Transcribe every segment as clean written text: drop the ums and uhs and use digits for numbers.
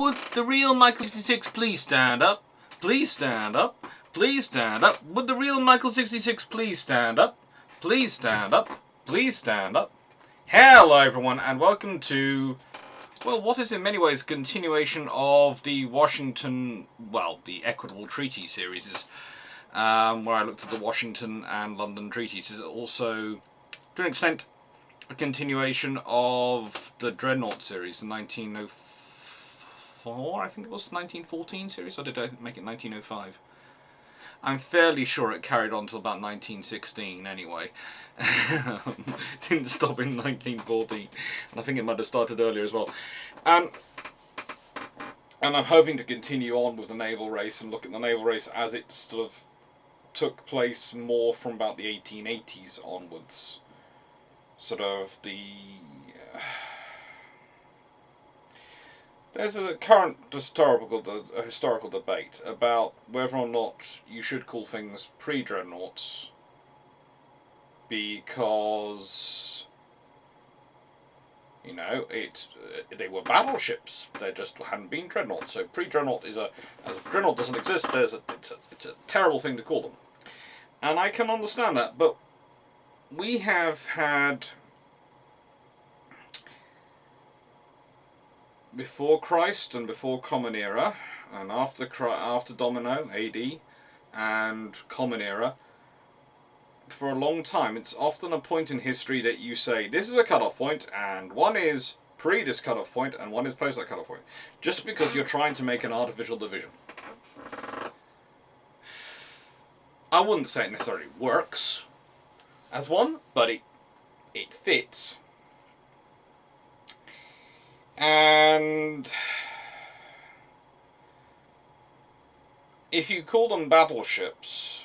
Would the real Michael 66 please stand up? Please stand up. Please stand up. Would the real Michael 66 please stand up? Please stand up. Please stand up. Hello everyone and welcome to, well, what is in many ways a continuation of the the Equitable Treaty series, where I looked at the Washington and London treaties. Is also, to an extent, a continuation of the Dreadnought series, the 1904, I think it was 1914 series, or did I make it 1905? I'm fairly sure it carried on till about 1916 anyway. Didn't stop in 1914, and I think it might have started earlier as well. And I'm hoping to continue on with the naval race and look at the naval race as it sort of took place more from about the 1880s onwards. Sort of there's a current historical debate about whether or not you should call things pre-dreadnoughts, because, you know, they were battleships. There just hadn't been dreadnoughts. So pre-dreadnought as if dreadnought doesn't exist, it's a terrible thing to call them. And I can understand that, but we have had, before Christ and before Common Era, and after Domino AD and Common Era, for a long time it's often a point in history that you say this is a cut-off point, and one is pre this cut-off point and one is post that cut-off point, just because you're trying to make an artificial division. I wouldn't say it necessarily works as one, but it fits. And if you call them battleships,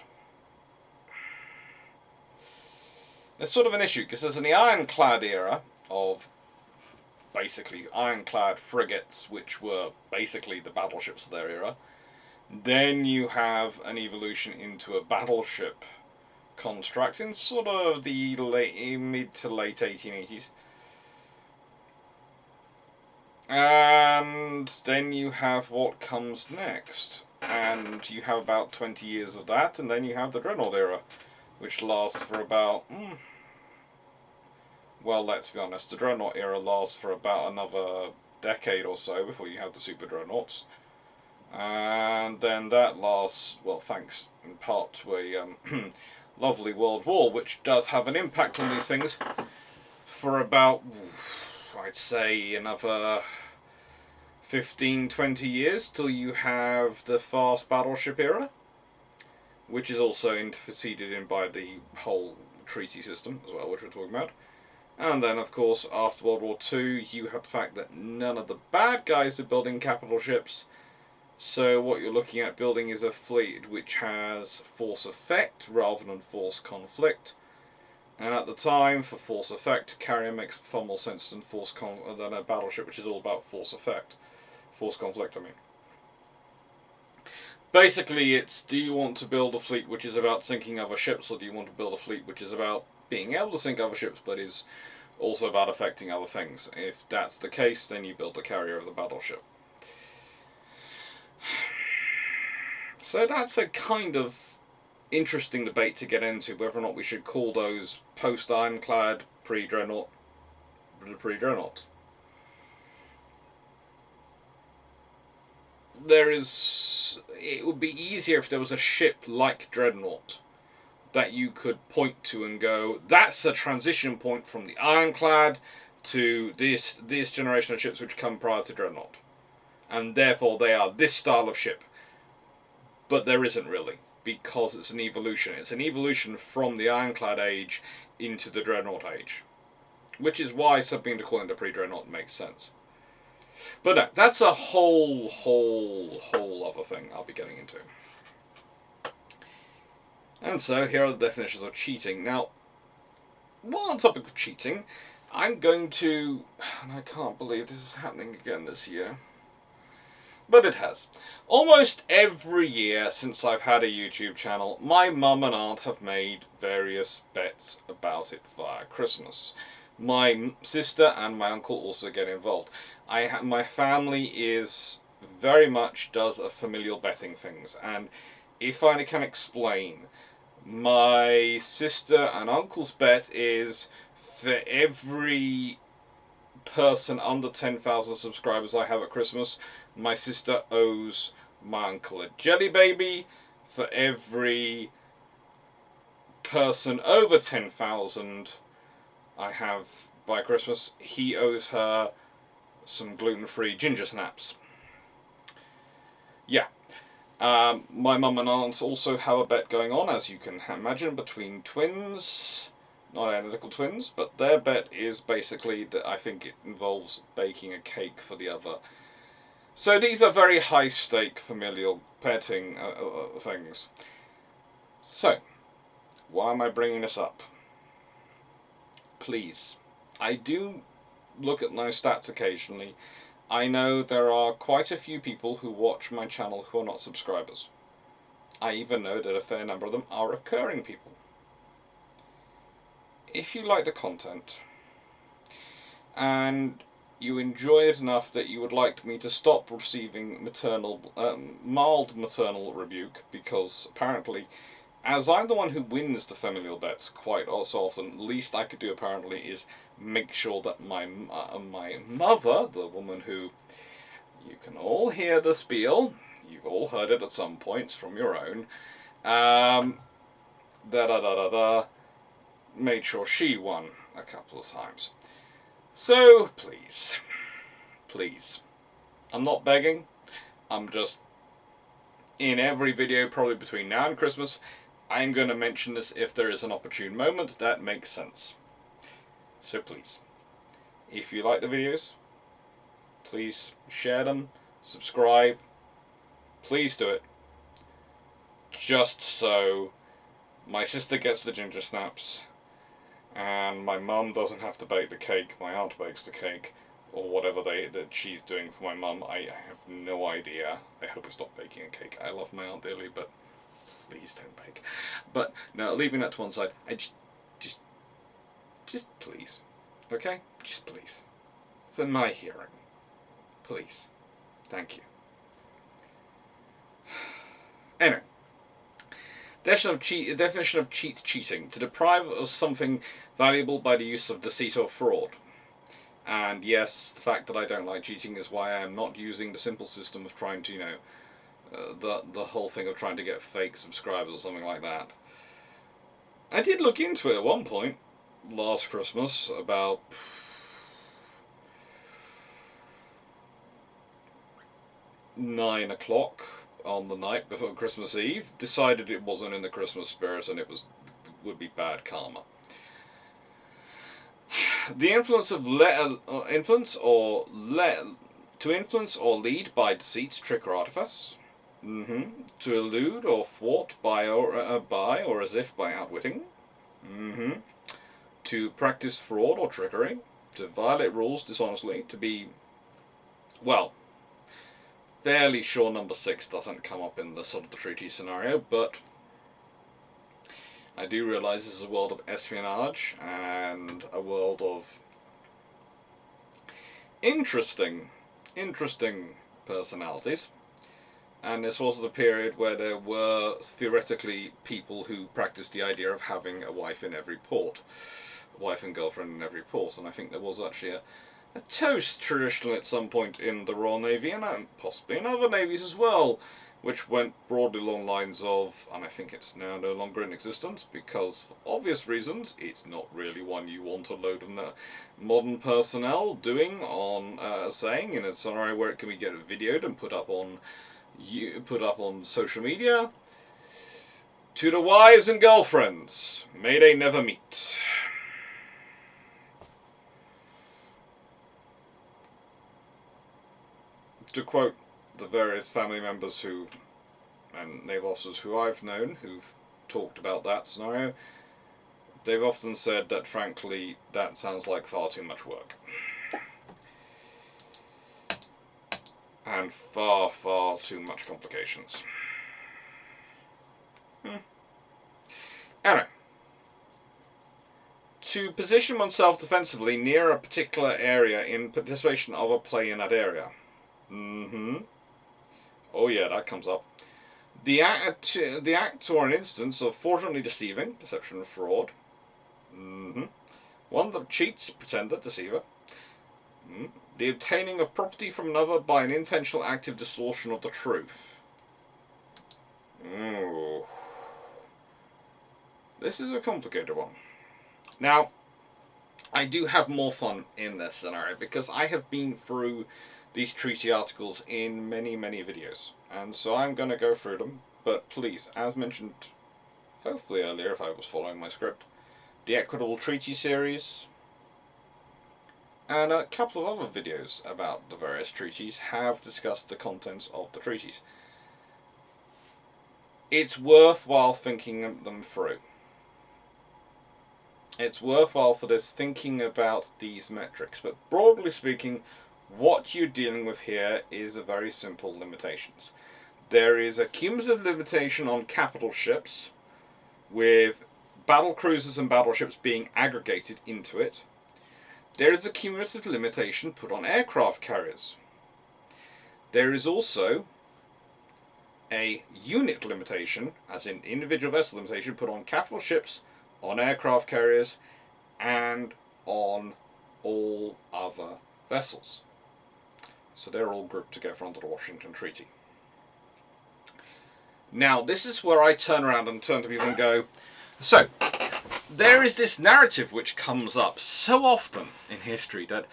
there's sort of an issue, because there's in the ironclad era of basically ironclad frigates, which were basically the battleships of their era. Then you have an evolution into a battleship construct in sort of the mid to late 1880s. And then you have what comes next, and you have about 20 years of that, and then you have the Dreadnought era, which lasts for about, well, let's be honest, the Dreadnought era lasts for about another decade or so before you have the Super Dreadnoughts. And then that lasts, well, thanks in part to a lovely World War, which does have an impact on these things, for about, I'd say, another 15-20 years till you have the fast battleship era, which is also interceded in by the whole treaty system as well, which we're talking about. And then, of course, after World War II, you have the fact that none of the bad guys are building capital ships. So what you're looking at building is a fleet which has force effect rather than force conflict. And at the time, for force effect, carrier makes far more sense than than a battleship, which is all about force effect. Force conflict, I mean. Basically, it's, do you want to build a fleet which is about sinking other ships, or do you want to build a fleet which is about being able to sink other ships, but is also about affecting other things? If that's the case, then you build the carrier of the battleship. So that's a kind of interesting debate to get into, whether or not we should call those post-ironclad, pre-dreadnought. It would be easier if there was a ship like Dreadnought that you could point to and go, that's a transition point from the ironclad to this generation of ships which come prior to Dreadnought, and therefore they are this style of ship. But there isn't really, because it's an evolution. It's an evolution from the ironclad age into the Dreadnought age, which is why something to call it the pre-Dreadnought makes sense. But no, that's a whole other thing I'll be getting into. And so here are the definitions of cheating. Now, while on the topic of cheating, I'm going to, and I can't believe this is happening again this year, but it has. Almost every year since I've had a YouTube channel, my mum and aunt have made various bets about it via Christmas. My sister and my uncle also get involved. My family is very much does a familial betting things. And if I can explain, my sister and uncle's bet is for every person under 10,000 subscribers I have at Christmas, my sister owes my uncle a jelly baby. For every person over 10,000 I have by Christmas, he owes her some gluten-free ginger snaps. Yeah. My mum and aunt also have a bet going on, as you can imagine, between twins. Not identical twins, but their bet is basically that I think it involves baking a cake for the other. So these are very high-stake familial betting things. So, why am I bringing this up? Please, I do look at my stats occasionally. I know there are quite a few people who watch my channel who are not subscribers. I even know that a fair number of them are recurring people. If you like the content and you enjoy it enough that you would like me to stop receiving mild maternal rebuke, because apparently, as I'm the one who wins the familial bets quite so often, the least I could do apparently is make sure that my mother, the woman who, you can all hear the spiel, you've all heard it at some points from your own, made sure she won a couple of times. So, please, please, I'm not begging, I'm just, in every video, probably between now and Christmas, I'm going to mention this if there is an opportune moment that makes sense. So please, if you like the videos, please share them, subscribe, please do it. Just so my sister gets the ginger snaps, and my mum doesn't have to bake the cake, my aunt bakes the cake, or whatever that she's doing for my mum. I have no idea. I hope it's not baking a cake. I love my aunt dearly, but please don't bake. But no, leaving that to one side, I just please, okay? Just please. For my hearing. Please. Thank you. Anyway. Definition of cheating. To deprive of something valuable by the use of deceit or fraud. And yes, the fact that I don't like cheating is why I am not using the simple system of trying to, the whole thing of trying to get fake subscribers or something like that. I did look into it at one point, last Christmas, about 9 o'clock on the night before Christmas Eve, decided it wasn't in the Christmas spirit and would be bad karma. The influence of to influence or lead by deceit, trick, or artifice. To elude or thwart by or as if by outwitting. To practice fraud or trickery. To violate rules dishonestly. To be, well, fairly sure number 6 doesn't come up in the sort of the treaty scenario, but I do realise this is a world of espionage and a world of interesting personalities. And this was the period where there were theoretically people who practiced the idea of having a wife in every port, a wife and girlfriend in every port, and I think there was actually a toast traditionally at some point in the Royal Navy, and possibly in other navies as well, which went broadly along lines of, and I think it's now no longer in existence, because for obvious reasons, it's not really one you want a load of modern personnel doing on, saying in a scenario where it can be videoed and put up on social media. To the wives and girlfriends, may they never meet. To quote the various family members and naval officers who I've known who've talked about that scenario, they've often said that frankly that sounds like far too much work. And far too much complications. Anyway. To position oneself defensively near a particular area in participation of a play in that area. Oh yeah, that comes up. The act or an instance of fraudulently deceiving, deception and fraud. One that cheats, pretender, deceiver. The obtaining of property from another by an intentional active distortion of the truth. Ooh. This is a complicated one. Now, I do have more fun in this scenario because I have been through these treaty articles in many, many videos. And so I'm going to go through them. But please, as mentioned, hopefully earlier if I was following my script, the Equitable Treaty series and a couple of other videos about the various treaties have discussed the contents of the treaties. It's worthwhile thinking them through. It's worthwhile for this thinking about these metrics, but broadly speaking, what you're dealing with here is a very simple limitations. There is a cumulative limitation on capital ships, with battle cruisers and battleships being aggregated into it. There is a cumulative limitation put on aircraft carriers. There is also a unit limitation, as in individual vessel limitation, put on capital ships, on aircraft carriers, and on all other vessels. So they're all grouped together under the Washington Treaty. Now, this is where I turn around and turn to people and go, so, there is this narrative which comes up so often in history that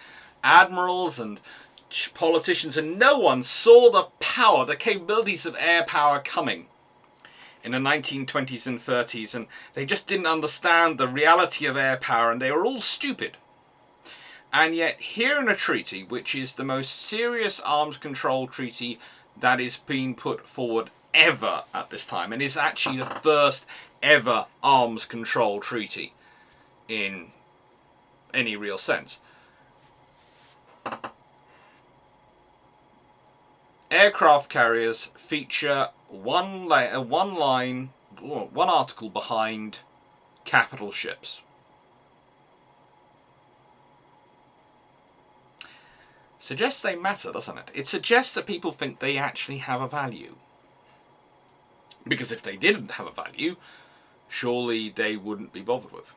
admirals and politicians and no one saw the power, the capabilities of air power coming in the 1920s and 30s, and they just didn't understand the reality of air power, and they were all stupid. And yet here in a treaty, which is the most serious arms control treaty that is being put forward ever at this time, and is actually the first ever arms control treaty in any real sense. Aircraft carriers feature one article behind capital ships. Suggests they matter, doesn't it? It suggests that people think they actually have a value. Because if they didn't have a value, surely they wouldn't be bothered with.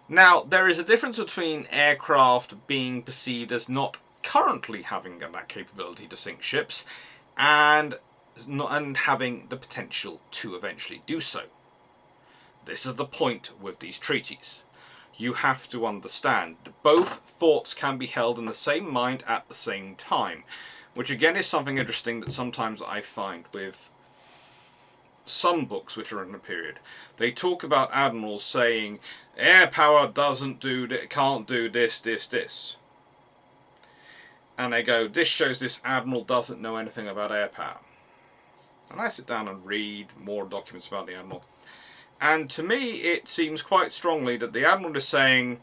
Now, there is a difference between aircraft being perceived as not currently having that capability to sink ships and having the potential to eventually do so. This is the point with these treaties. You have to understand both thoughts can be held in the same mind at the same time, which again is something interesting that sometimes I find with some books which are in a period. They talk about admirals saying air power can't do this. And they go, this shows this admiral doesn't know anything about air power. And I sit down and read more documents about the admiral. And to me, it seems quite strongly that the admiral is saying,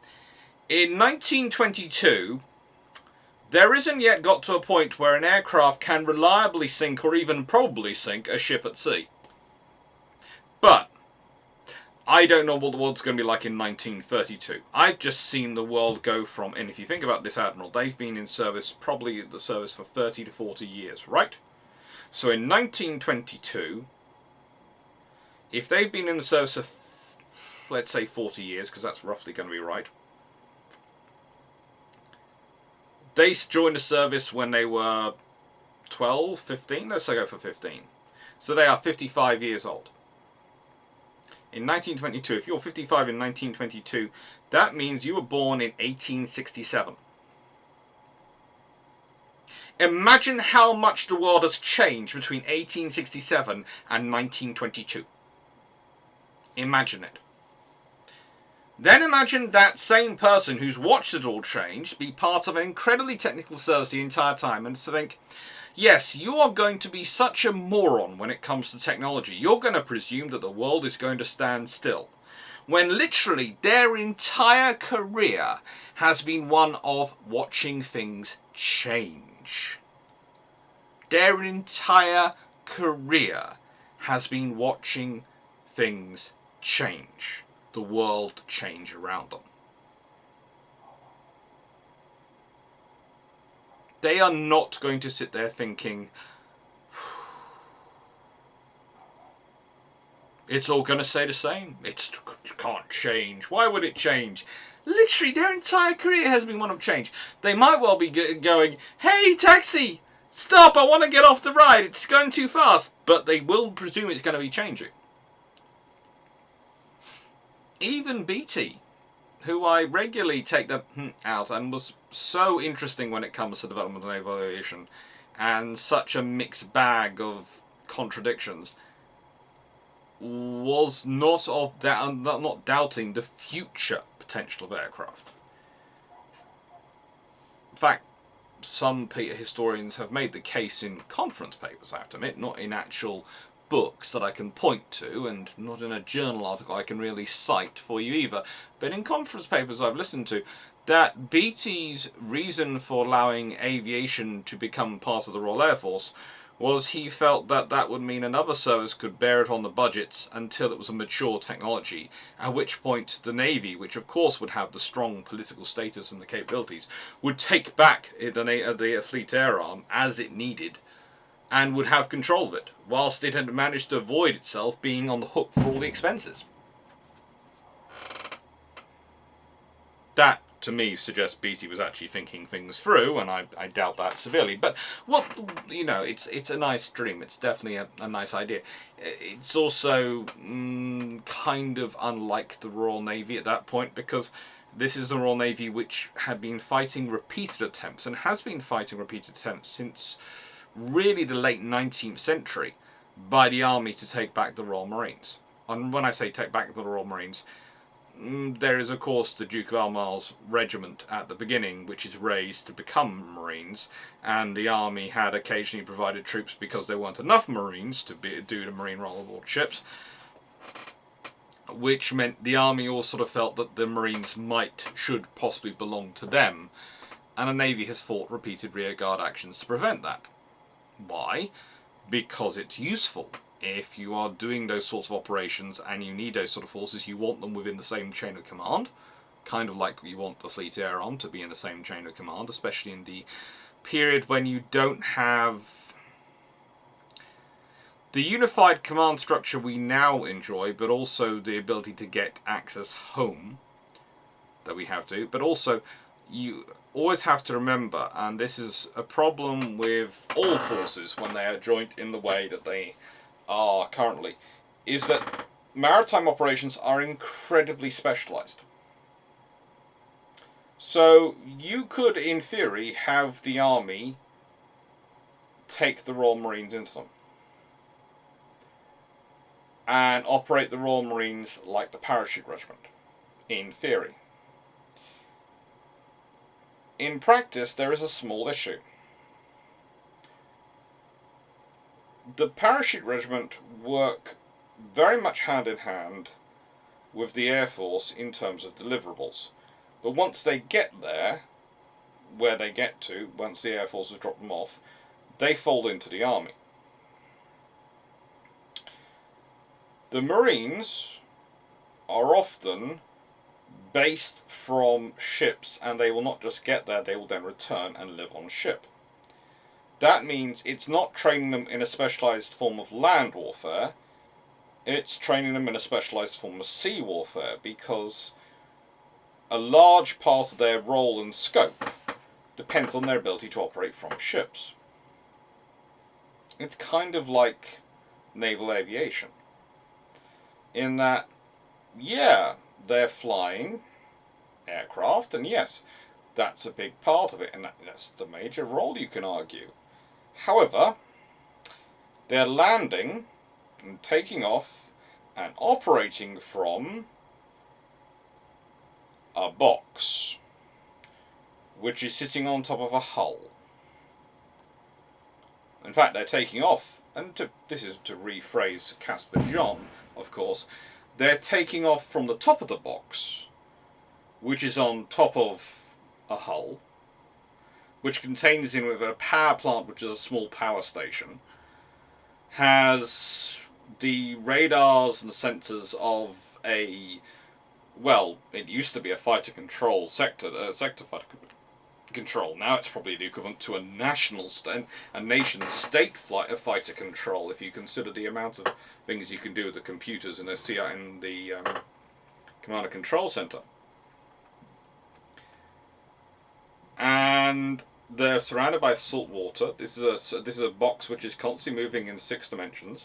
in 1922, there isn't yet got to a point where an aircraft can reliably sink or even probably sink a ship at sea. But I don't know what the world's going to be like in 1932. I've just seen the world go from, and if you think about this admiral, they've been in service, probably the service for 30 to 40 years, right? So in 1922, if they've been in the service of, let's say 40 years, because that's roughly going to be right, they joined the service when they were 12, 15, let's say go for 15. So they are 55 years old. In 1922, if you're 55 in 1922, that means you were born in 1867. Imagine how much the world has changed between 1867 and 1922. Imagine it. Then imagine that same person who's watched it all change be part of an incredibly technical service the entire time and to think, yes, you are going to be such a moron when it comes to technology. You're going to presume that the world is going to stand still. When literally their entire career has been one of watching things change. Their entire career has been watching things change. The world change around them. They are not going to sit there thinking, It's all going to stay the same. It can't change. Why would it change? Literally, their entire career has been one of change. They might well be going, hey, taxi, stop, I want to get off the ride. It's going too fast. But they will presume it's going to be changing. Even BT, who I regularly take them out and was so interesting when it comes to development of naval aviation and such a mixed bag of contradictions, was not doubting the future potential of aircraft. In fact, some historians have made the case in conference papers, I have to admit, not in actual books that I can point to, and not in a journal article I can really cite for you either, but in conference papers I've listened to, that BT's reason for allowing aviation to become part of the Royal Air Force was he felt that that would mean another service could bear it on the budgets until it was a mature technology, at which point the Navy, which of course would have the strong political status and the capabilities, would take back the Fleet Air Arm as it needed and would have control of it, whilst it had managed to avoid itself being on the hook for all the expenses. That, to me, suggests BT was actually thinking things through, and I doubt that severely. But, well, you know, it's a nice dream. It's definitely a nice idea. It's also kind of unlike the Royal Navy at that point, because this is the Royal Navy which had been fighting repeated attempts, and has been fighting repeated attempts since really the late 19th century, by the Army to take back the Royal Marines. And when I say take back the Royal Marines, there is of course the Duke of Albemarle's regiment at the beginning, which is raised to become Marines, and the Army had occasionally provided troops because there weren't enough Marines to do the Marine role aboard ships, which meant the Army all sort of felt that the Marines should possibly belong to them, and the Navy has fought repeated rearguard actions to prevent that. Why? Because it's useful. If you are doing those sorts of operations and you need those sort of forces, you want them within the same chain of command, kind of like you want the Fleet Air Arm to be in the same chain of command, especially in the period when you don't have the unified command structure we now enjoy, but also the ability to get access home that we have to, but also you always have to remember, and this is a problem with all forces when they are joint in the way that they are currently, is that maritime operations are incredibly specialised. So you could, in theory, have the Army take the Royal Marines into them and operate the Royal Marines like the Parachute Regiment, in theory. In practice, there is a small issue. The Parachute Regiment work very much hand in hand with the Air Force in terms of deliverables. But once they get there, where they get to, once the Air Force has dropped them off, they fold into the Army. The Marines are often based from ships, and they will not just get there, they will then return and live on ship. That means it's not training them in a specialised form of land warfare, it's training them in a specialised form of sea warfare, because a large part of their role and scope depends on their ability to operate from ships. It's kind of like naval aviation, in that, yeah, they're flying aircraft, and yes, that's a big part of it, and that's the major role, you can argue. However, they're landing and taking off and operating from a box which is sitting on top of a hull. In fact, they're taking off, and this is to rephrase Casper John, of course, they're taking off from the top of the box, which is on top of a hull, which contains in with a power plant, which is a small power station, has the radars and the sensors of a, well, it used to be a fighter control sector fighter control. Now it's probably the equivalent to a nation-state fighter control, if you consider the amount of things you can do with the computers in the command and control center. And they're surrounded by salt water. This is a box which is constantly moving in 6 dimensions.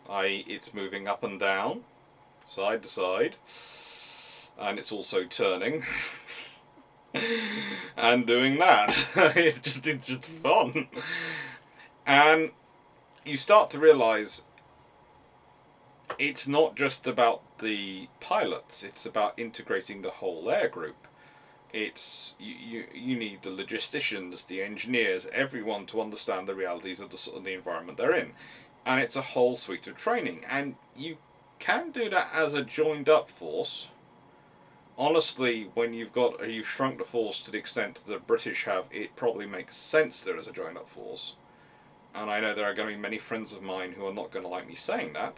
I.e., it's moving up and down, side to side, and it's also turning and doing that. it's just fun. And you start to realize it's not just about the pilots, it's about integrating the whole air group. It's you need the logisticians, the engineers, everyone to understand the realities of the environment they're in. And it's a whole suite of training. And you can do that as a joined up force. Honestly, when you've shrunk the force to the extent the British have, it probably makes sense there as a joined up force. And I know there are going to be many friends of mine who are not going to like me saying that.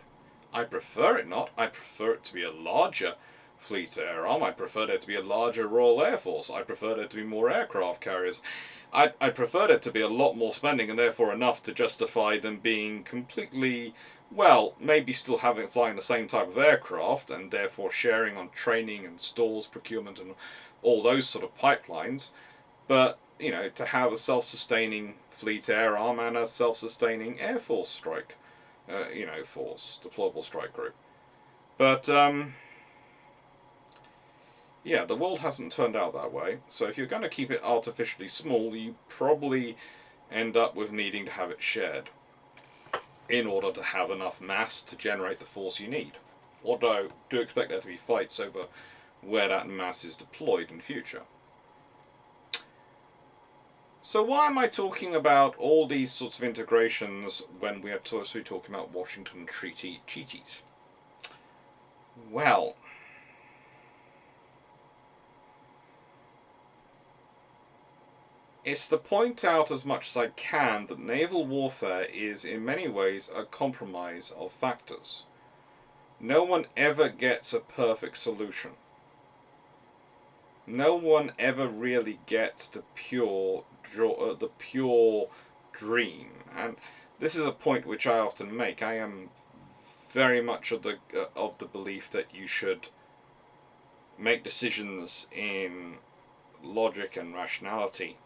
I prefer it not. I prefer it to be a larger fleet air arm. I prefer there to be a larger Royal Air Force. I prefer there to be more aircraft carriers. I prefer there to be a lot more spending, and therefore enough to justify them being completely, well, maybe still flying the same type of aircraft, and therefore sharing on training and stores, procurement, and all those sort of pipelines. But, you know, to have a self-sustaining fleet air arm and a self-sustaining Air Force strike, force, deployable strike group. But, yeah, the world hasn't turned out that way. So if you're going to keep it artificially small, you probably end up with needing to have it shared in order to have enough mass to generate the force you need. Although, do expect there to be fights over where that mass is deployed in future. So why am I talking about all these sorts of integrations when we are supposed to be talking about Washington Treaty Cheaties? Well, it's to point out as much as I can that naval warfare is in many ways a compromise of factors. No one ever gets a perfect solution. No one ever really gets the pure dream. And this is a point which I often make. I am very much of the belief that you should make decisions in logic and rationality.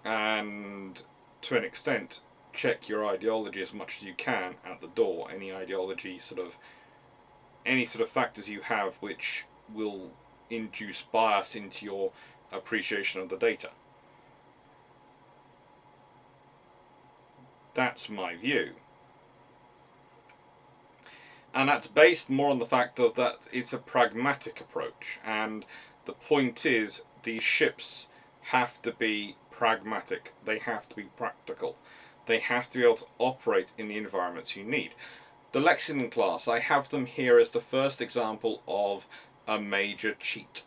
And to an extent, check your ideology as much as you can at the door. Any ideology, any sort of factors you have which will induce bias into your appreciation of the data. That's my view. And that's based more on the fact of that it's a pragmatic approach. And the point is, these ships have to be pragmatic. They have to be practical. They have to be able to operate in the environments you need. The Lexington class, I have them here as the first example of a major cheat.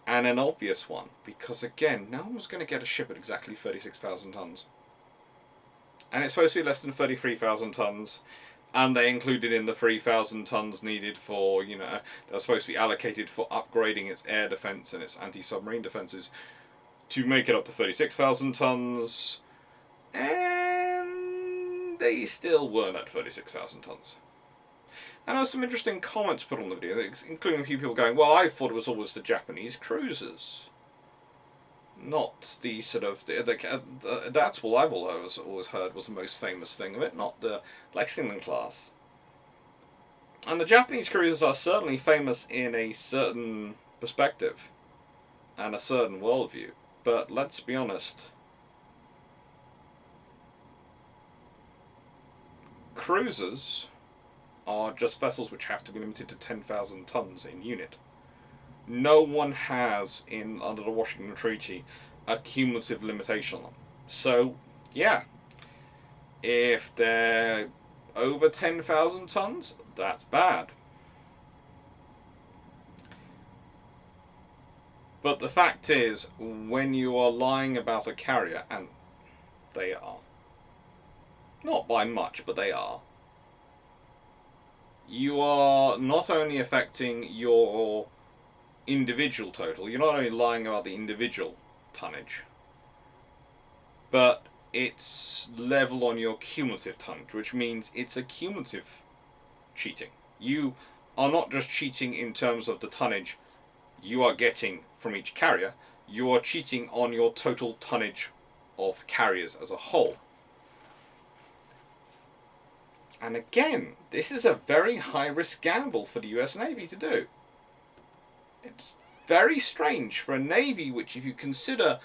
And an obvious one, because again, no one's going to get a ship at exactly 36,000 tons. And it's supposed to be less than 33,000 tons, and they included in the 3,000 tons needed for, they're supposed to be allocated for upgrading its air defense and its anti-submarine defenses to make it up to 36,000 tons, and they still weren't at 36,000 tons. And there were some interesting comments put on the video, including people going, well, I thought it was always the Japanese cruisers. Not the sort of, that's what I've always heard was the most famous thing of it, not the Lexington class. And the Japanese cruisers are certainly famous in a certain perspective and a certain worldview. But let's be honest, cruisers are just vessels which have to be limited to 10,000 tons in unit. No one has, under the Washington Treaty, a cumulative limitation on them. So, yeah, if they're over 10,000 tons, that's bad. But the fact is, when you are lying about a carrier, and they are, not by much, but they are, you are not only affecting your individual total, you're not only lying about the individual tonnage, but it's level on your cumulative tonnage, which means it's a cumulative cheating. You are not just cheating in terms of the tonnage you are getting from each carrier, you are cheating on your total tonnage of carriers as a whole. And again, this is a very high-risk gamble for the US Navy to do. It's very strange for a Navy which, if you consider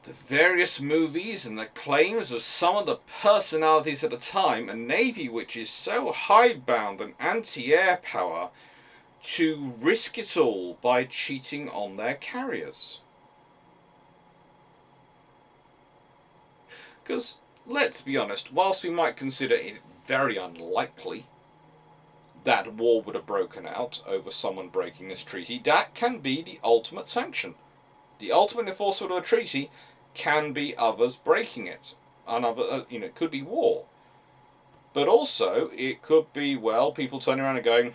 the various movies and the claims of some of the personalities at the time, a Navy which is so hidebound and anti-air power, to risk it all by cheating on their carriers. Because, let's be honest, whilst we might consider it very unlikely that war would have broken out over someone breaking this treaty, that can be the ultimate sanction. The ultimate enforcement of a treaty can be others breaking it. Another, it could be war. But also, it could be, well, people turning around and going,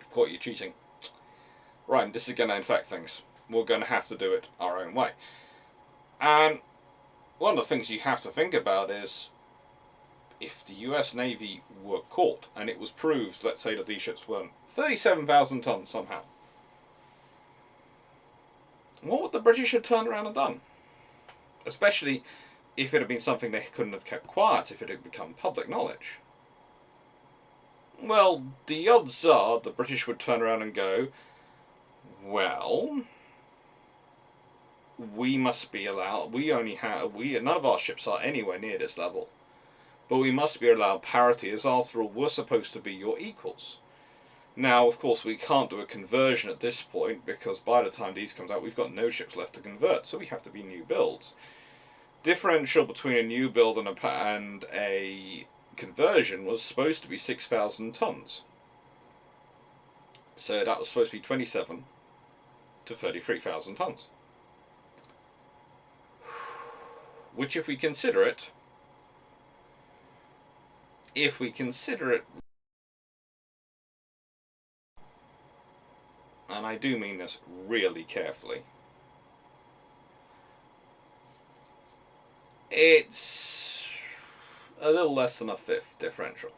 "I've caught you cheating. Right, this is going to infect things. We're going to have to do it our own way." And one of the things you have to think about is, if the US Navy were caught and it was proved, let's say, that these ships weren't 37,000 tons somehow, what would the British have turned around and done? Especially if it had been something they couldn't have kept quiet if it had become public knowledge. Well, the odds are the British would turn around and go, well, we must be allowed, none of our ships are anywhere near this level, but we must be allowed parity, as after all, we're supposed to be your equals. Now, of course, we can't do a conversion at this point, because by the time these comes out, we've got no ships left to convert, so we have to be new builds. Differential between a new build and a conversion was supposed to be 6,000 tons. So that was supposed to be 27 to 33,000 tons. Which, if we consider it, and I do mean this really carefully, it's a little less than a fifth differential.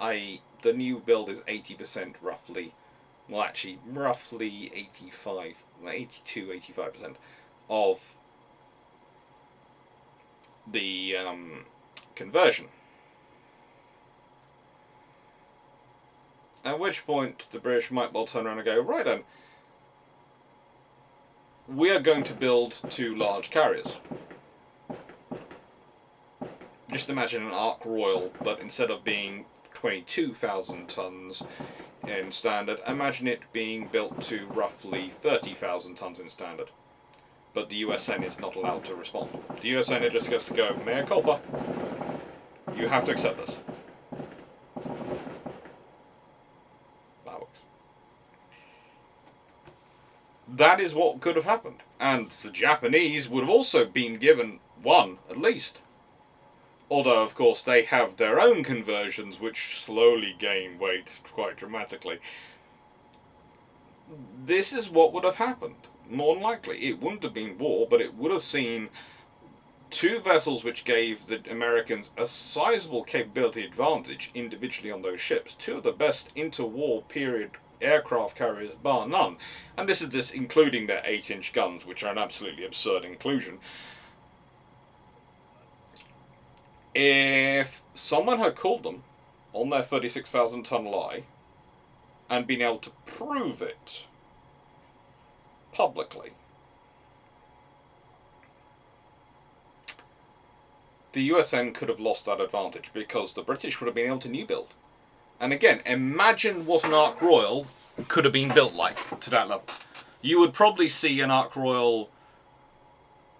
I.e., the new build is 80% roughly, well, actually, roughly 85% of the conversion. At which point the British might well turn around and go, right then, we are going to build 2 large carriers. Just imagine an Ark Royal, but instead of being 22,000 tons in standard, imagine it being built to roughly 30,000 tons in standard. But the USN is not allowed to respond. The USN just gets to go, mea culpa, you have to accept this. That works. That is what could have happened. And the Japanese would have also been given 1, at least. Although, of course, they have their own conversions, which slowly gain weight quite dramatically. This is what would have happened. More than likely, it wouldn't have been war, but it would have seen 2 vessels which gave the Americans a sizable capability advantage individually on those ships. 2 of the best interwar period aircraft carriers, bar none. And this is just including their 8-inch guns, which are an absolutely absurd inclusion. If someone had called them on their 36,000 ton lie and been able to prove it publicly, the USN could have lost that advantage, because the British would have been able to new build. And again, imagine what an Ark Royal could have been built like to that level. You would probably see an Ark Royal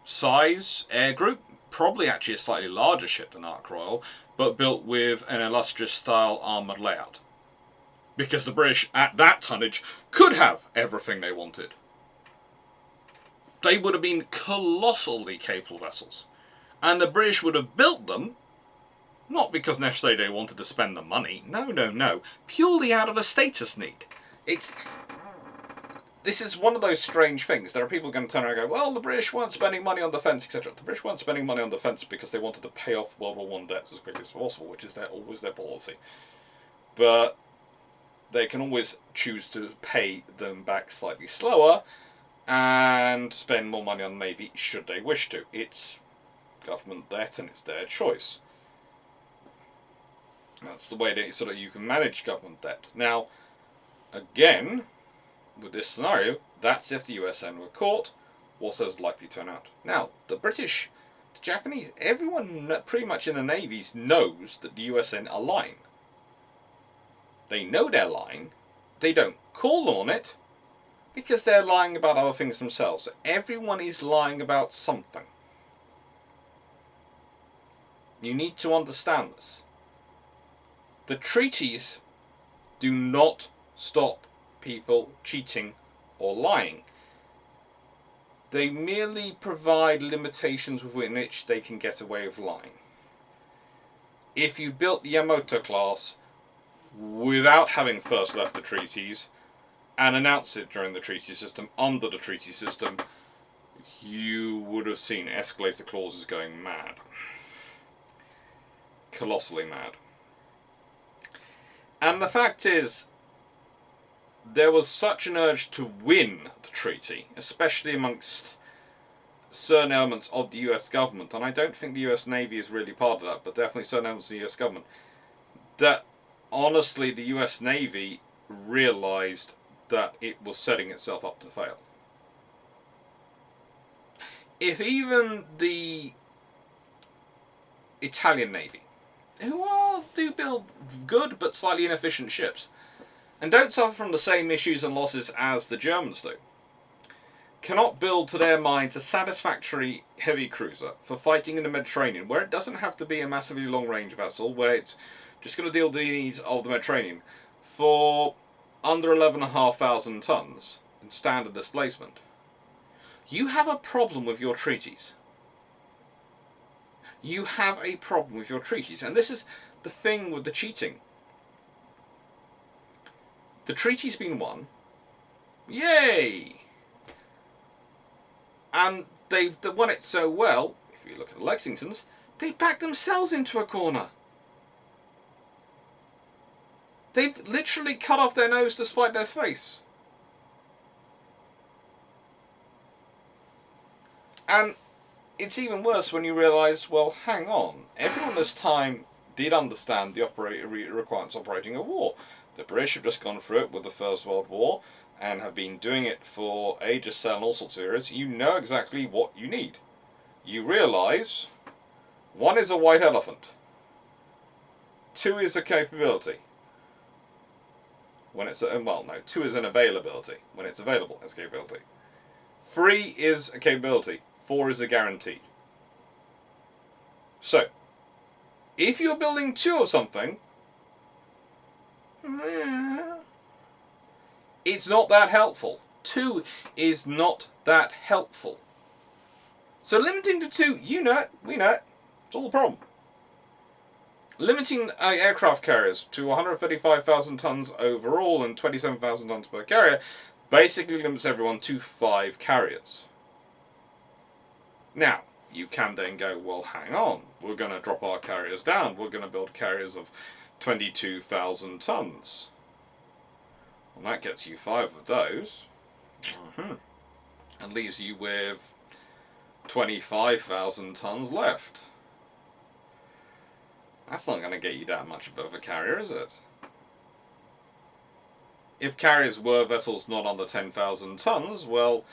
size air group, probably actually a slightly larger ship than Ark Royal, but built with an illustrious style armoured layout. Because the British, at that tonnage, could have everything they wanted. They would have been colossally capable vessels. And the British would have built them Not because necessarily they wanted to spend the money. No, no, no. Purely out of a status need. This is one of those strange things. There are people going to turn around and go, well, the British weren't spending money on defence, etc. The British weren't spending money on defence because they wanted to pay off World War I debts as quickly as possible, which is always their policy. But they can always choose to pay them back slightly slower and spend more money on the Navy should they wish to. It's government debt and it's their choice. That's the way that you can manage government debt. Now, again, with this scenario, that's if the USN were caught. What's those likely to turn out? Now, the British, the Japanese, everyone pretty much in the navies knows that the USN are lying. They know they're lying. They don't call on it because they're lying about other things themselves. Everyone is lying about something. You need to understand this. The treaties do not stop people cheating or lying. They merely provide limitations within which they can get away with lying. If you built the Yamato class without having first left the treaties and announced it during the treaty system, under the treaty system, you would have seen escalator clauses going mad. Colossally mad. And the fact is, there was such an urge to win the treaty, especially amongst certain elements of the US government, and I don't think the US Navy is really part of that, but definitely certain elements of the US government, that honestly the US Navy realised that it was setting itself up to fail. If even the Italian Navy, who do build good but slightly inefficient ships, and don't suffer from the same issues and losses as the Germans do, cannot build to their minds a satisfactory heavy cruiser for fighting in the Mediterranean, where it doesn't have to be a massively long-range vessel, where it's just going to deal with the needs of the Mediterranean, for under 11,500 tons in standard displacement, you have a problem with your treaties. You have a problem with your treaties, and this is the thing with the cheating. The treaty's been won. Yay! And they've won it so well, if you look at the Lexingtons, they backed themselves into a corner. They've literally cut off their nose to spite their face. And it's even worse when you realise, well, hang on, everyone this time did understand the requirements of operating a war. The British have just gone through it with the First World War and have been doing it for ages, selling all sorts of areas. You know exactly what you need. You realise, 1 is a white elephant. 2 is a capability. When it's, 2 is an availability. When it's available, it's a capability. 3 is a capability. 4 is a guarantee. So, if you're building 2 of something, it's not that helpful. 2 is not that helpful. So limiting to 2, you know it, we know it, it's all the problem. Limiting aircraft carriers to 135,000 tons overall and 27,000 tons per carrier basically limits everyone to 5 carriers. Now, you can then go, well, hang on, we're going to drop our carriers down, we're going to build carriers of 22,000 tons. Well, that gets you 5 of those, and leaves you with 25,000 tons left. That's not going to get you that much above a carrier, is it? If carriers were vessels not under 10,000 tons, well,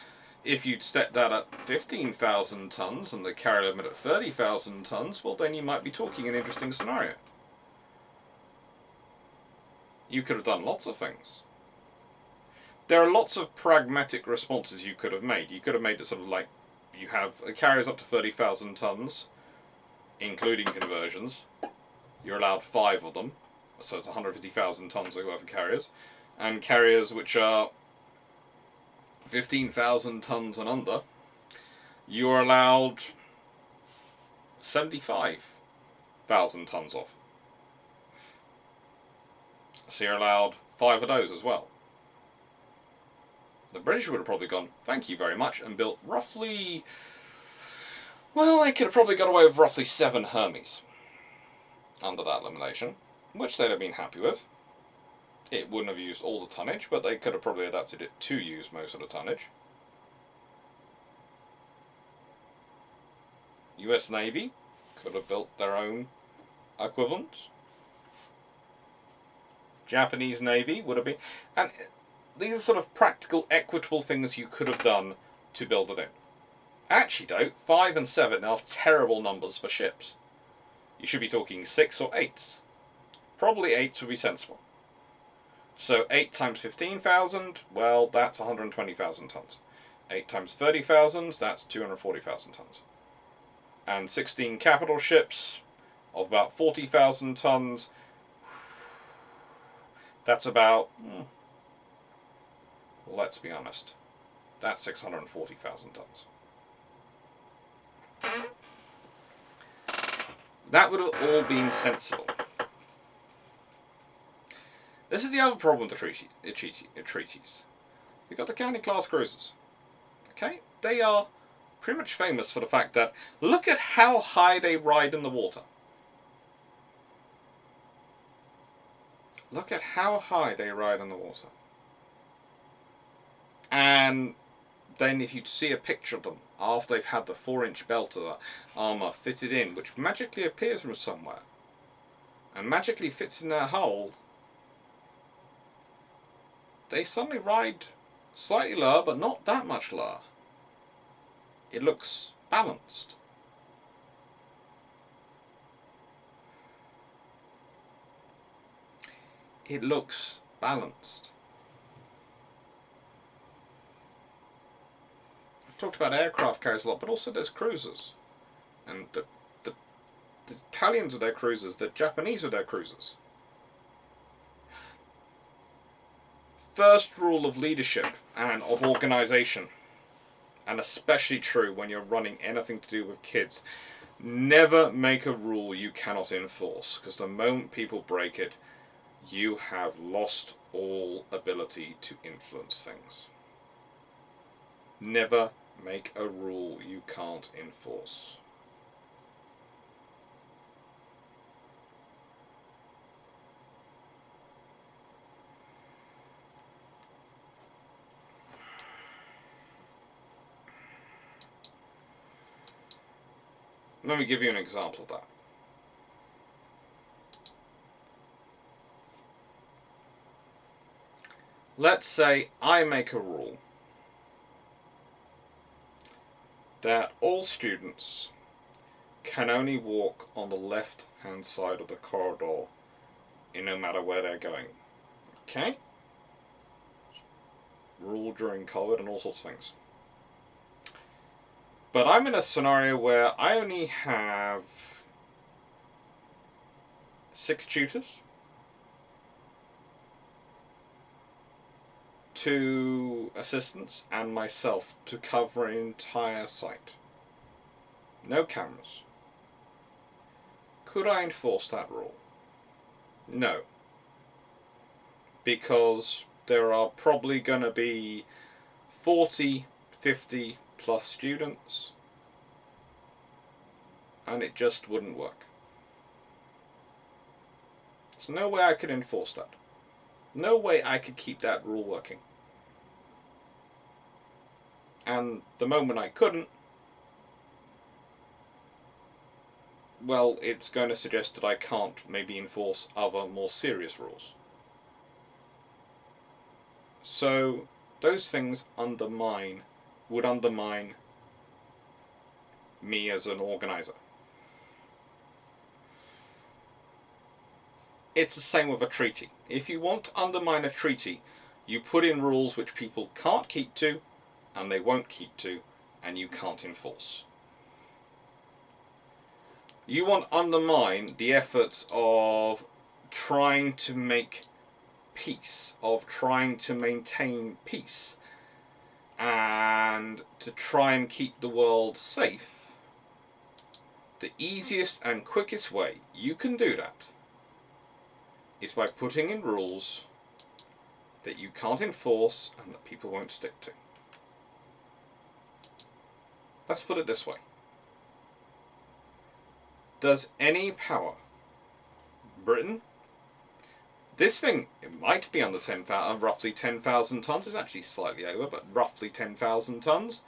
if you'd set that at 15,000 tons and the carrier limit at 30,000 tons, well, then you might be talking an interesting scenario. You could have done lots of things. There are lots of pragmatic responses you could have made. You could have made it sort of like, you have carriers up to 30,000 tons, including conversions. You're allowed 5 of them, so it's 150,000 tons worth of carriers. And carriers which are 15,000 tons and under, you are allowed 75 thousand tons of. So you're allowed 5 of those as well. The British would have probably gone, thank you very much, and built roughly... Well, they could have probably got away with roughly 7 Hermes under that limitation, which they'd have been happy with. It wouldn't have used all the tonnage, but they could have probably adapted it to use most of the tonnage. US Navy could have built their own equivalents. Japanese Navy would have been... And these are sort of practical, equitable things you could have done to build it in. Actually, though, 5 and 7 are terrible numbers for ships. You should be talking 6 or 8s. Probably 8s would be sensible. So 8 times 15,000, well, that's 120,000 tons. 8 times 30,000, that's 240,000 tons. And 16 capital ships of about 40,000 tons, that's about, let's be honest, that's 640,000 tons. That would have all been sensible. This is the other problem with the treaties. We've got the county-class cruisers. Okay? They are pretty much famous for the fact that, look at how high they ride in the water. Look at how high they ride in the water. And then if you see a picture of them after they've had the 4-inch belt of the armour fitted in, which magically appears from somewhere, and magically fits in their hull, they suddenly ride slightly lower, but not that much lower. It looks balanced. It looks balanced. I've talked about aircraft carriers a lot, but also there's cruisers. And the Italians with their cruisers, the Japanese with their cruisers. First rule of leadership and of organisation, and especially true when you're running anything to do with kids, never make a rule you cannot enforce, because the moment people break it, you have lost all ability to influence things. Never make a rule you can't enforce. Let me give you an example of that. Let's say I make a rule that all students can only walk on the left-hand side of the corridor in no matter where they're going. Okay? Rule during COVID and all sorts of things. But I'm in a scenario where I only have 6 tutors, 2 assistants, and myself to cover an entire site. No cameras. Could I enforce that rule? No. Because there are probably going to be 40, 50 plus students, and it just wouldn't work. There's no way I could enforce that. No way I could keep that rule working. And the moment I couldn't, well, it's going to suggest that I can't maybe enforce other more serious rules. So those things would undermine me as an organizer. It's the same with a treaty. If you want to undermine a treaty, you put in rules which people can't keep to, and they won't keep to, and you can't enforce. You want to undermine the efforts of trying to make peace, of trying to maintain peace, and to try and keep the world safe. the easiest and quickest way you can do that is by putting in rules that you can't enforce and that people won't stick to. Let's put it this way. Does any power, Britain, this thing, it might be under 10,000, roughly 10,000 tons, it's actually slightly over, but roughly 10,000 tons.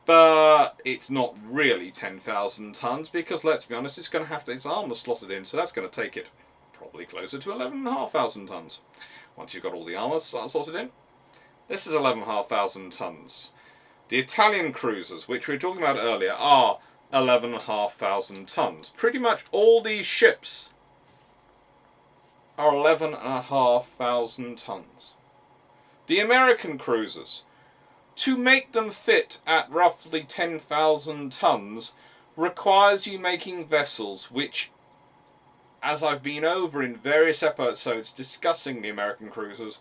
But it's not really 10,000 tons because, let's be honest, it's going to have its armour slotted in, so that's going to take it probably closer to 11,500 tons. Once you've got all the armour slotted in, this is 11,500 tons. The Italian cruisers, which we were talking about earlier, are 11,500 tons. Pretty much all these ships are 11,500 tons. The American cruisers, to make them fit at roughly 10,000 tons, requires you making vessels which, as I've been over in various episodes discussing the American cruisers,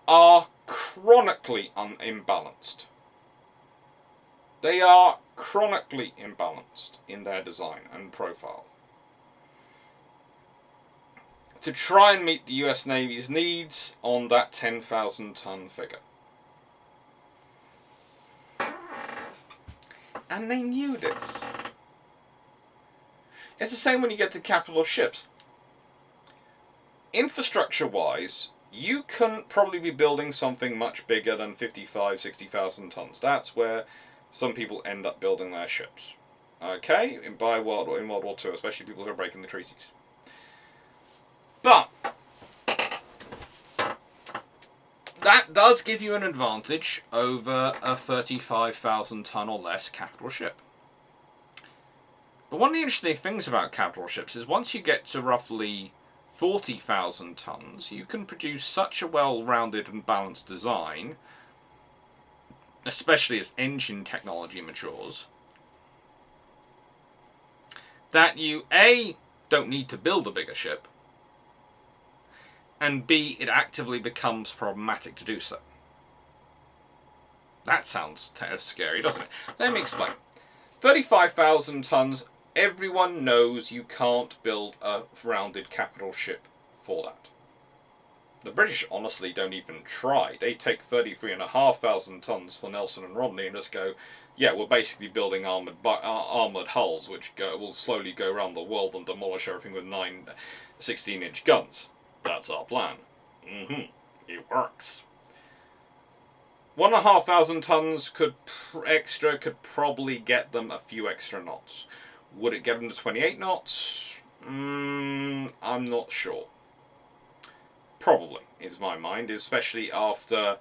are chronically imbalanced. They are chronically imbalanced in their design and profile. To try and meet the US Navy's needs on that 10,000 ton figure. And they knew this. It's the same when you get to capital ships. Infrastructure-wise, you can probably be building something much bigger than 55, 60,000 tons. That's where some people end up building their ships. Okay, in World War II, especially people who are breaking the treaties. But that does give you an advantage over a 35,000 ton or less capital ship. But one of the interesting things about capital ships is once you get to roughly 40,000 tons, you can produce such a well-rounded and balanced design, especially as engine technology matures, that you A, don't need to build a bigger ship, and B, it actively becomes problematic to do so. That sounds scary, doesn't it? Let me explain. 35,000 tons, everyone knows you can't build a rounded capital ship for that. The British honestly don't even try. They take 33,500 tons for Nelson and Rodney and just go, yeah, we're basically building armoured hulls which will slowly go around the world and demolish everything with 9 16-inch guns. That's our plan. It works. 1,500 tons could probably get them a few extra knots. Would it get them to 28 knots? I'm not sure. Probably, is my mind, especially after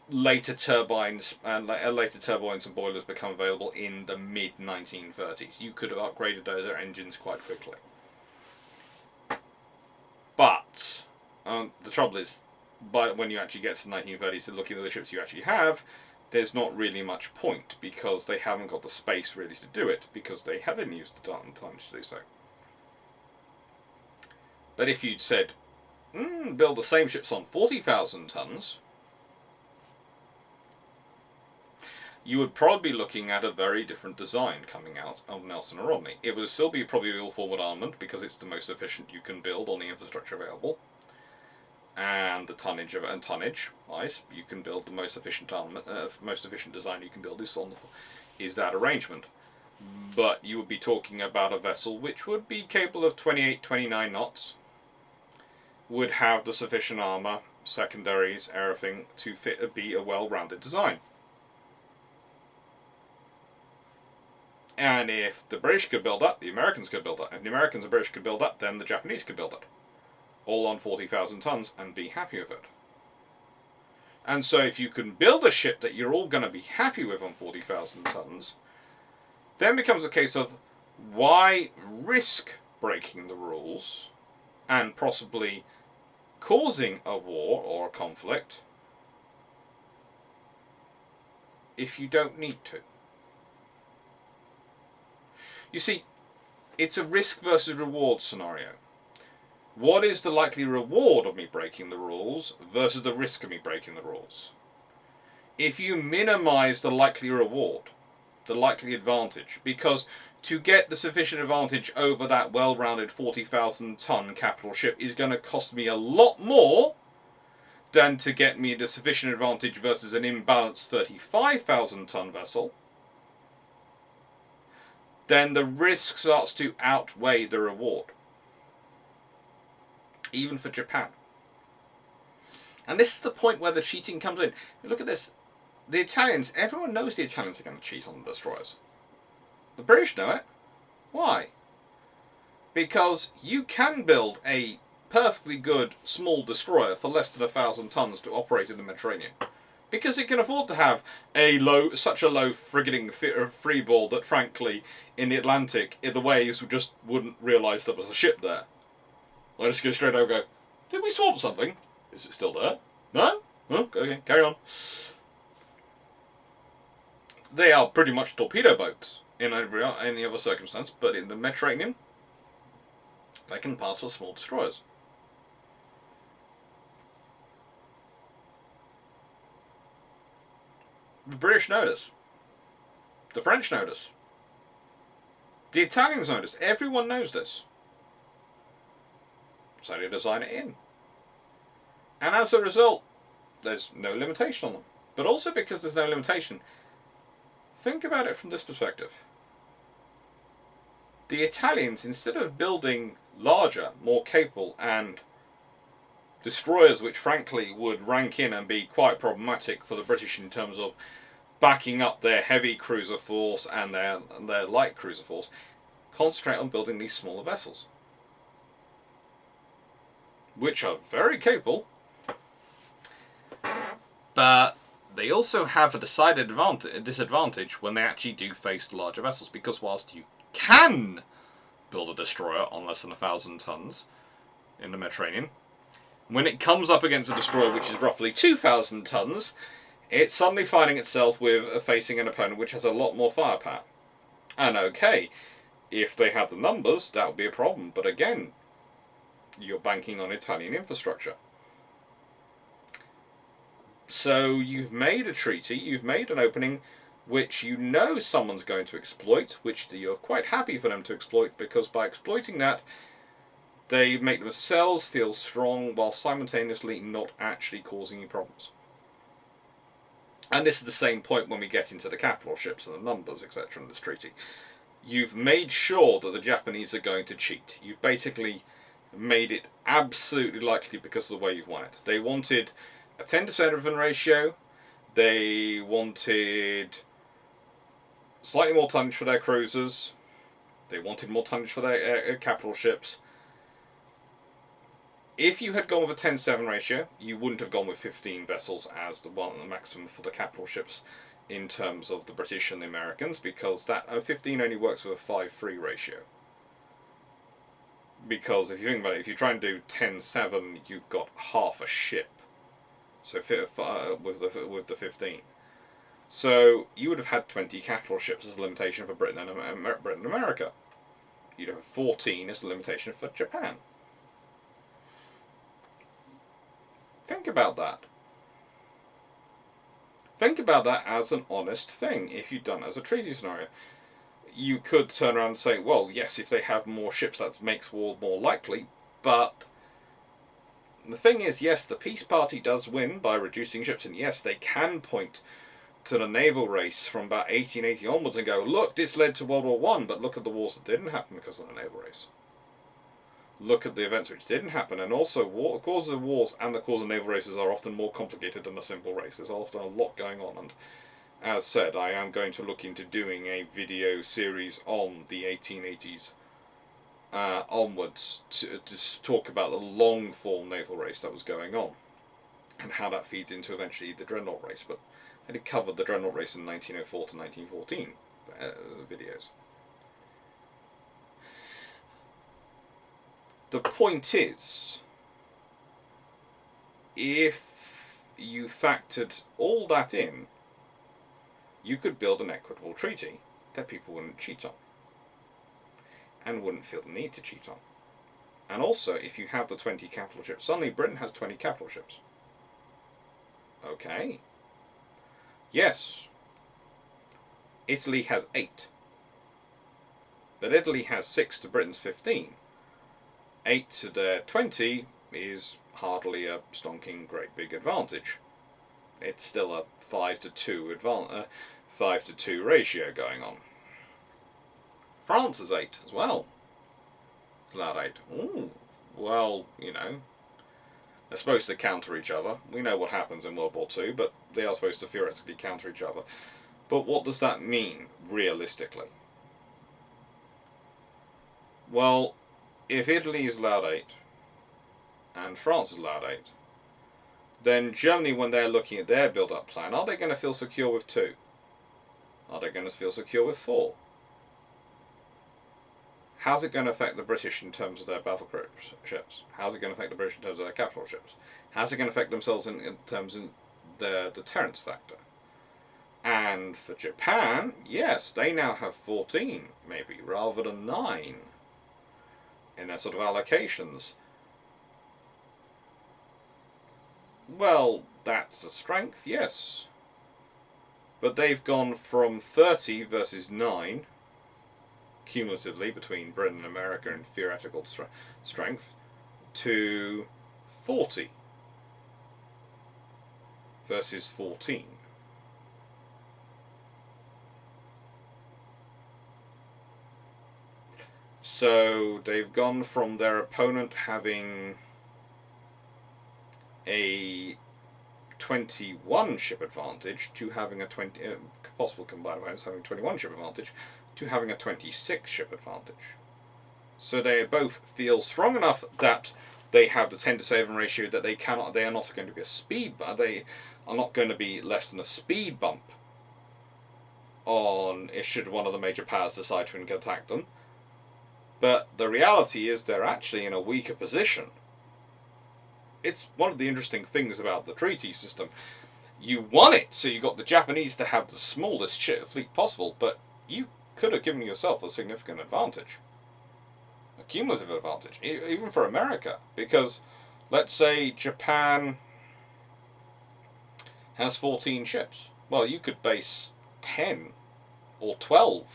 later turbines and boilers become available in the mid 1930s. You could have upgraded those engines quite quickly. But the trouble is, when you actually get to the 1930s and looking at the ships you actually have, there's not really much point because they haven't got the space really to do it because they haven't used the time to do so. But if you'd said, build the same ships on 40,000 tons, you would probably be looking at a very different design coming out of Nelson and Rodney. It would still be probably all forward armoured because it's the most efficient you can build on the infrastructure available. And the tonnage wise, you can build the most efficient design you can build is that arrangement. But you would be talking about a vessel which would be capable of 28, 29 knots, would have the sufficient armour, secondaries, everything to be a well-rounded design. And if the British could build that, the Americans could build that. If the Americans and British could build that, then the Japanese could build it. All on 40,000 tons and be happy with it. And so if you can build a ship that you're all going to be happy with on 40,000 tons, then becomes a case of why risk breaking the rules and possibly causing a war or a conflict if you don't need to. You see, it's a risk versus reward scenario. What is the likely reward of me breaking the rules versus the risk of me breaking the rules? If you minimize the likely reward, the likely advantage, because to get the sufficient advantage over that well-rounded 40,000-ton capital ship is going to cost me a lot more than to get me the sufficient advantage versus an imbalanced 35,000-ton vessel. Then the risk starts to outweigh the reward. Even for Japan. And this is the point where the cheating comes in. Look at this. The Italians, everyone knows the Italians are going to cheat on the destroyers. The British know it. Why? Because you can build a perfectly good small destroyer for less than 1,000 tons to operate in the Mediterranean. Because it can afford to have such a low frigating freeball that, frankly, in the Atlantic, the waves just wouldn't realise there was a ship there. I just go straight over and go, did we swap something? Is it still there? No? Oh, okay, carry on. They are pretty much torpedo boats in any other circumstance, but in the Mediterranean, they can pass for small destroyers. The British know this. The French know this. The Italians know this. Everyone knows this. So they design it in. And as a result, there's no limitation on them. But also because there's no limitation, think about it from this perspective. The Italians, instead of building larger, more capable, and destroyers which frankly would rank in and be quite problematic for the British in terms of backing up their heavy cruiser force and their light cruiser force, concentrate on building these smaller vessels, which are very capable, but they also have a decided disadvantage when they actually do face larger vessels, because whilst you can build a destroyer on less than 1,000 tons in the Mediterranean, when it comes up against a destroyer which is roughly 2,000 tons, it's suddenly finding itself with facing an opponent which has a lot more firepower. And okay, if they have the numbers, that would be a problem, but again, you're banking on Italian infrastructure. So you've made a treaty, you've made an opening which you know someone's going to exploit, which you're quite happy for them to exploit, because by exploiting that, they make themselves feel strong while simultaneously not actually causing you problems. And this is the same point when we get into the capital ships and the numbers, etc. in this treaty. You've made sure that the Japanese are going to cheat. You've basically made it absolutely likely because of the way you've won it. They wanted a 10-to-7 ratio. They wanted slightly more tonnage for their cruisers. They wanted more tonnage for their capital ships. If you had gone with a 10-7 ratio, you wouldn't have gone with 15 vessels as the maximum for the capital ships in terms of the British and the Americans, because that 15 only works with a 5-3 ratio. Because if you think about it, if you try and do 10-7, you've got half a ship. So with the 15. So you would have had 20 capital ships as a limitation for Britain and America. You'd have 14 as a limitation for Japan. Think about that. Think about that as an honest thing if you'd done it as a treaty scenario. You could turn around and say, well, yes, if they have more ships, that makes war more likely, but the thing is, yes, the peace party does win by reducing ships, and yes, they can point to the naval race from about 1880 onwards and go, look, this led to World War I, but look at the wars that didn't happen because of the naval race. Look at the events which didn't happen, and also causes of wars and the cause of naval races are often more complicated than the simple race. There's often a lot going on, and as said, I am going to look into doing a video series on the 1880s onwards to talk about the long form naval race that was going on and how that feeds into eventually the dreadnought race. But I did cover the dreadnought race in 1904 to 1914 videos. The point is, if you factored all that in, you could build an equitable treaty that people wouldn't cheat on and wouldn't feel the need to cheat on. And also, if you have the 20 capital ships, suddenly Britain has 20 capital ships. Okay. Yes. Italy has 8. But Italy has 6 to Britain's 15. 8 to their 20 is hardly a stonking great big advantage. It's still a 5 to 2 5 to 2 ratio going on. France is 8 as well. It's allowed 8. Ooh, well, you know, they're supposed to counter each other. We know what happens in World War II, but they are supposed to theoretically counter each other. But what does that mean, realistically? Well, if Italy is allowed 8, and France is allowed 8, then Germany, when they're looking at their build-up plan, are they going to feel secure with 2? Are they going to feel secure with 4? How's it going to affect the British in terms of their battle ships? How's it going to affect the British in terms of their capital ships? How's it going to affect themselves in terms of their deterrence factor? And for Japan, yes, they now have 14, maybe, rather than 9 in their sort of allocations. Well, that's a strength, yes. But they've gone from 30 versus 9, cumulatively between Britain and America in theoretical strength, to 40 versus 14. So they've gone from their opponent having a 21 ship advantage to having a 20 possible combined opponents having 21 ship advantage to having a 26 ship advantage. So they both feel strong enough that they have the 10 to 7 ratio that they are not going to be a speed bump. They are not going to be less than a speed bump on if should one of the major powers decide to attack them. But the reality is they're actually in a weaker position. It's one of the interesting things about the treaty system. You won it, so you got the Japanese to have the smallest fleet possible, but you could have given yourself a significant advantage. A cumulative advantage, even for America, because let's say Japan has 14 ships. Well, you could base 10 or 12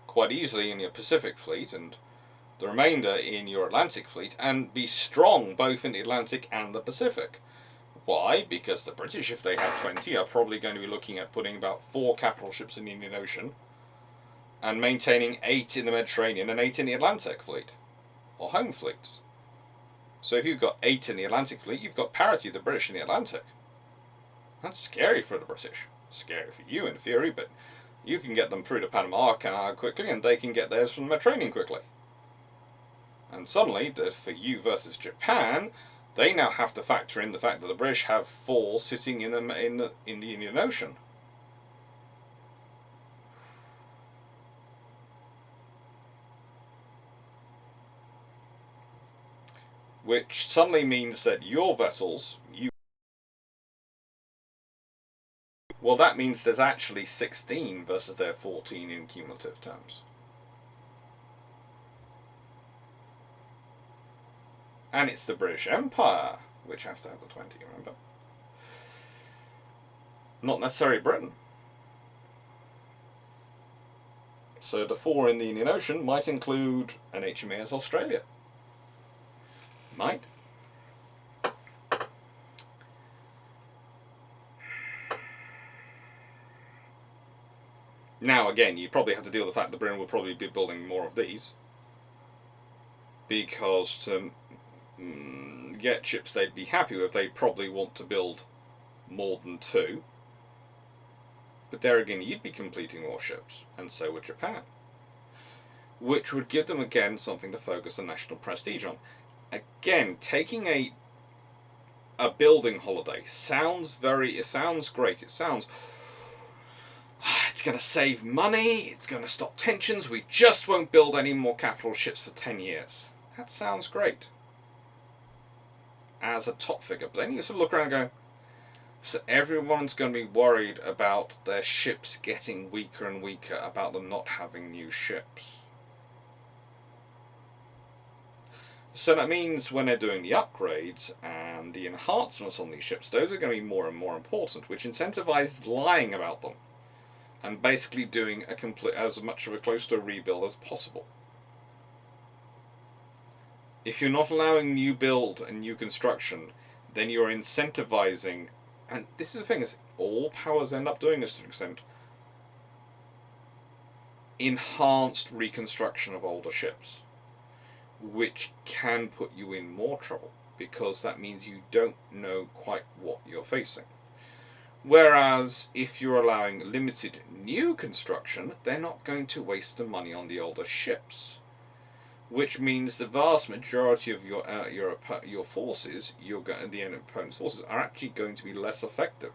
quite easily in your Pacific fleet and the remainder in your Atlantic fleet and be strong both in the Atlantic and the Pacific. Why? Because the British, if they have 20, are probably going to be looking at putting about 4 capital ships in the Indian Ocean and maintaining 8 in the Mediterranean and 8 in the Atlantic fleet, or home fleets. So if you've got 8 in the Atlantic fleet, you've got parity of the British in the Atlantic. That's scary for the British. Scary for you in theory, but you can get them through the Panama Canal quickly and they can get theirs from the Mediterranean quickly. And suddenly, for you versus Japan, they now have to factor in the fact that the British have 4 sitting in the Indian Ocean. Which suddenly means that your vessels, well, that means there's actually 16 versus their 14 in cumulative terms. And it's the British Empire which have to have the 20, remember? Not necessarily Britain. So the 4 in the Indian Ocean might include an HMAS Australia. Might. Now again, you probably have to deal with the fact that Britain will probably be building more of these. Because to get ships they'd be happy with, they probably want to build more than 2. But there again, you'd be completing more ships, and so would Japan. Which would give them again something to focus the national prestige on. Again, taking a building holiday sounds great. It sounds it's going to save money, it's going to stop tensions, we just won't build any more capital ships for 10 years. That sounds great as a top figure, but then you sort of look around and go, so everyone's going to be worried about their ships getting weaker and weaker, about them not having new ships. So that means when they're doing the upgrades and the enhancements on these ships, those are going to be more and more important, which incentivizes lying about them. and basically doing as much of a close to a rebuild as possible. If you're not allowing new build and new construction, then you're incentivizing, and this is the thing, is all powers end up doing this to an extent, enhanced reconstruction of older ships, which can put you in more trouble, because that means you don't know quite what you're facing. Whereas if you're allowing limited new construction, they're not going to waste the money on the older ships, which means the vast majority of your forces, the opponent's forces, are actually going to be less effective.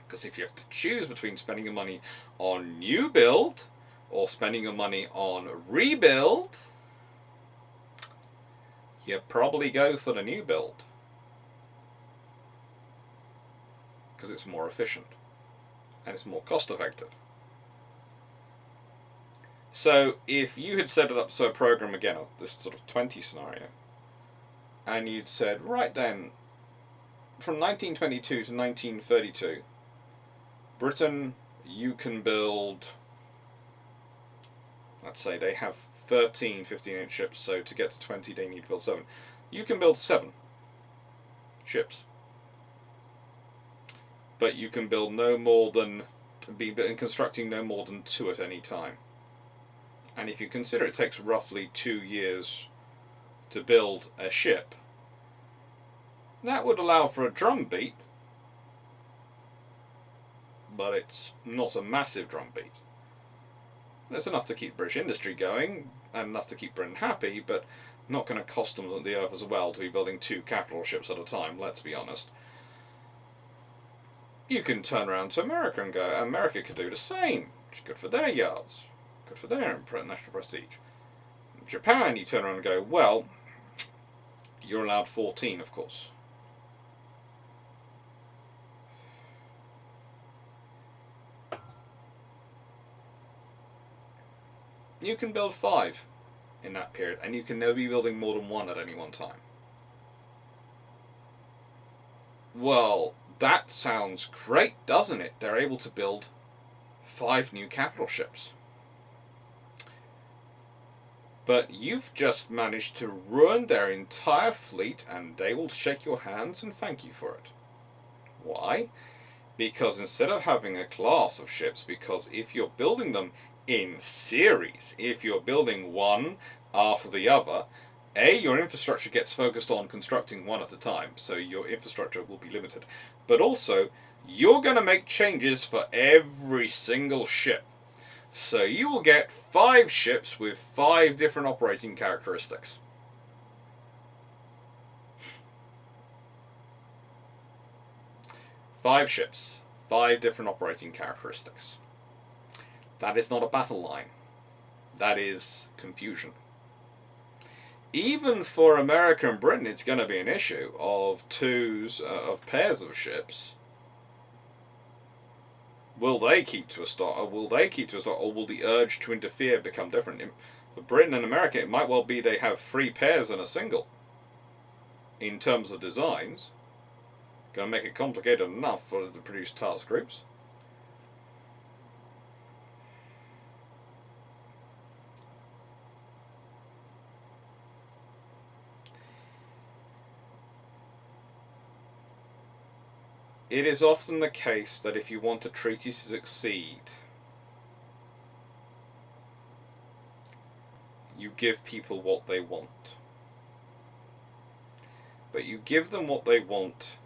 Because if you have to choose between spending your money on new build or spending your money on rebuild, you probably go for the new build, because it's more efficient and it's more cost effective. So if you had set it up so a program, again, this sort of 20 scenario, and you'd said, right then, from 1922 to 1932, Britain, you can build, let's say they have 13 15-inch ships, so to get to 20 they need to build 7. You can build 7 ships. But you can build no more than, constructing no more than 2 at any time. And if you consider it takes roughly 2 years to build a ship, that would allow for a drum beat, but it's not a massive drum beat. It's enough to keep British industry going, and enough to keep Britain happy, but not going to cost them the earth as well to be building 2 capital ships at a time, let's be honest. You can turn around to America and go, America could do the same. It's good for their yards, good for their national prestige. Japan, you turn around and go, well, you're allowed 14, of course. You can build 5 in that period, and you can never be building more than 1 at any one time. Well, that sounds great, doesn't it? They're able to build 5 new capital ships. But you've just managed to ruin their entire fleet, and they will shake your hands and thank you for it. Why? Because instead of having a class of ships, because if you're building them in series, if you're building one after the other, your infrastructure gets focused on constructing 1 at a time, so your infrastructure will be limited. But also, you're going to make changes for every single ship. So you will get 5 ships with 5 different operating characteristics. Five ships, 5 different operating characteristics. That is not a battle line. That is confusion. Even for America and Britain, it's going to be an issue of pairs of ships. Will they keep to a start, or will the urge to interfere become different? For Britain and America, it might well be they have 3 pairs and a single. In terms of designs, going to make it complicated enough for them to produce task groups. It is often the case that if you want a treaty to succeed, you give people what they want. But you give them what they want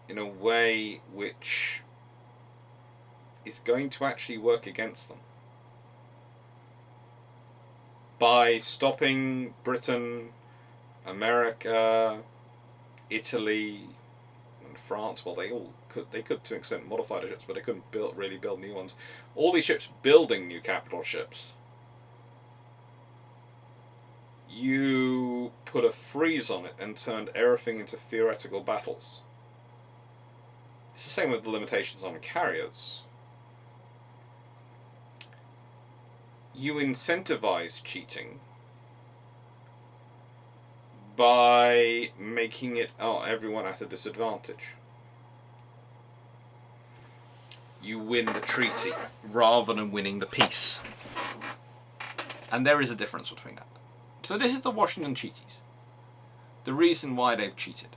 in a way which is going to actually work against them. By stopping Britain, America, Italy, and France, well, they could to an extent modify the ships, but they couldn't really build new ones. All these ships building new capital ships. You put a freeze on it and turned everything into theoretical battles. It's the same with the limitations on carriers. You incentivize cheating by making it everyone at a disadvantage. you win the treaty rather than winning the peace. And there is a difference between that. So this is the Washington Cheaties. The reason why they've cheated.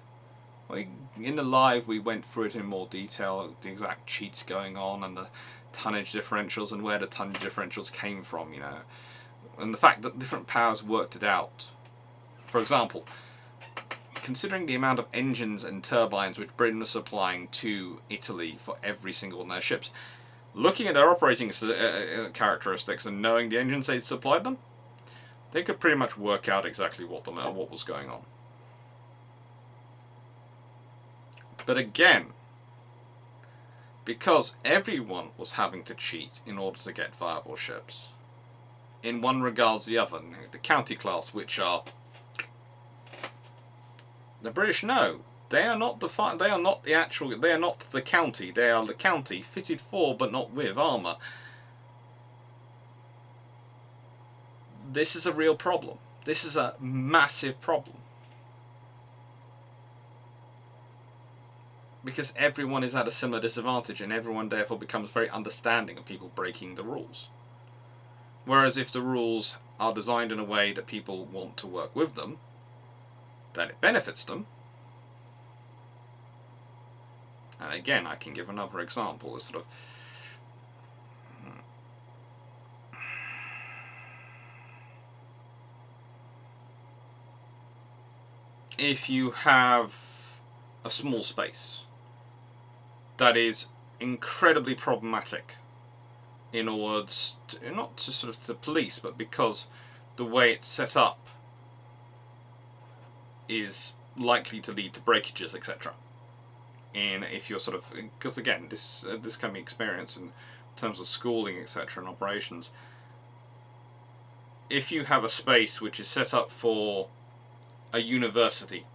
In the live we went through it in more detail, the exact cheats going on and the tonnage differentials and where the tonnage differentials came from, you know. And the fact that different powers worked it out. For example, considering the amount of engines and turbines which Britain was supplying to Italy for every single one of their ships, looking at their operating characteristics and knowing the engines they'd supplied them, they could pretty much work out exactly what was going on. But again, because everyone was having to cheat in order to get viable ships, in one regards the other, the county class, which are the British, no, they are not the county. They are the county fitted for but not with armour. This is a real problem. This is a massive problem. Because everyone is at a similar disadvantage and everyone therefore becomes very understanding of people breaking the rules. Whereas if the rules are designed in a way that people want to work with them, then it benefits them. And again, I can give another example. Sort of if you have a small space that is incredibly problematic in order to, not to sort of to police, but because the way it's set up is likely to lead to breakages, etc. And if you're sort of, because again, this can be experienced in terms of schooling, etc., and operations. If you have a space which is set up for a university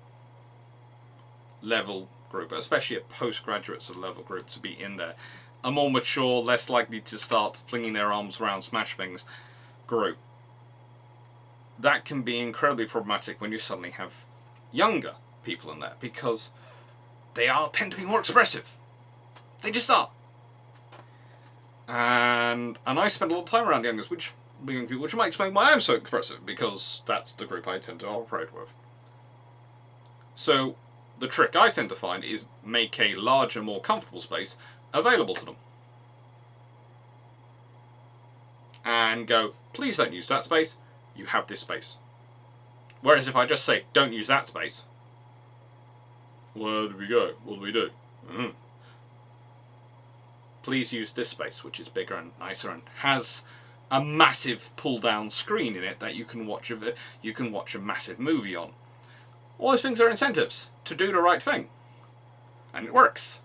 level group, especially a postgraduate sort of level group, to be in there, a more mature, less likely to start flinging their arms around, smash things group, that can be incredibly problematic when you suddenly have younger people in there, because they tend to be more expressive. They just are. And I spend a lot of time around young people, which might explain why I'm so expressive, because that's the group I tend to operate with. So the trick I tend to find is make a larger, more comfortable space available to them. And go, please don't use that space, you have this space. Whereas if I just say, don't use that space, where do we go? What do we do? Please use this space, which is bigger and nicer and has a massive pull-down screen in it that you can watch a massive movie on. All those things are incentives to do the right thing, and it works.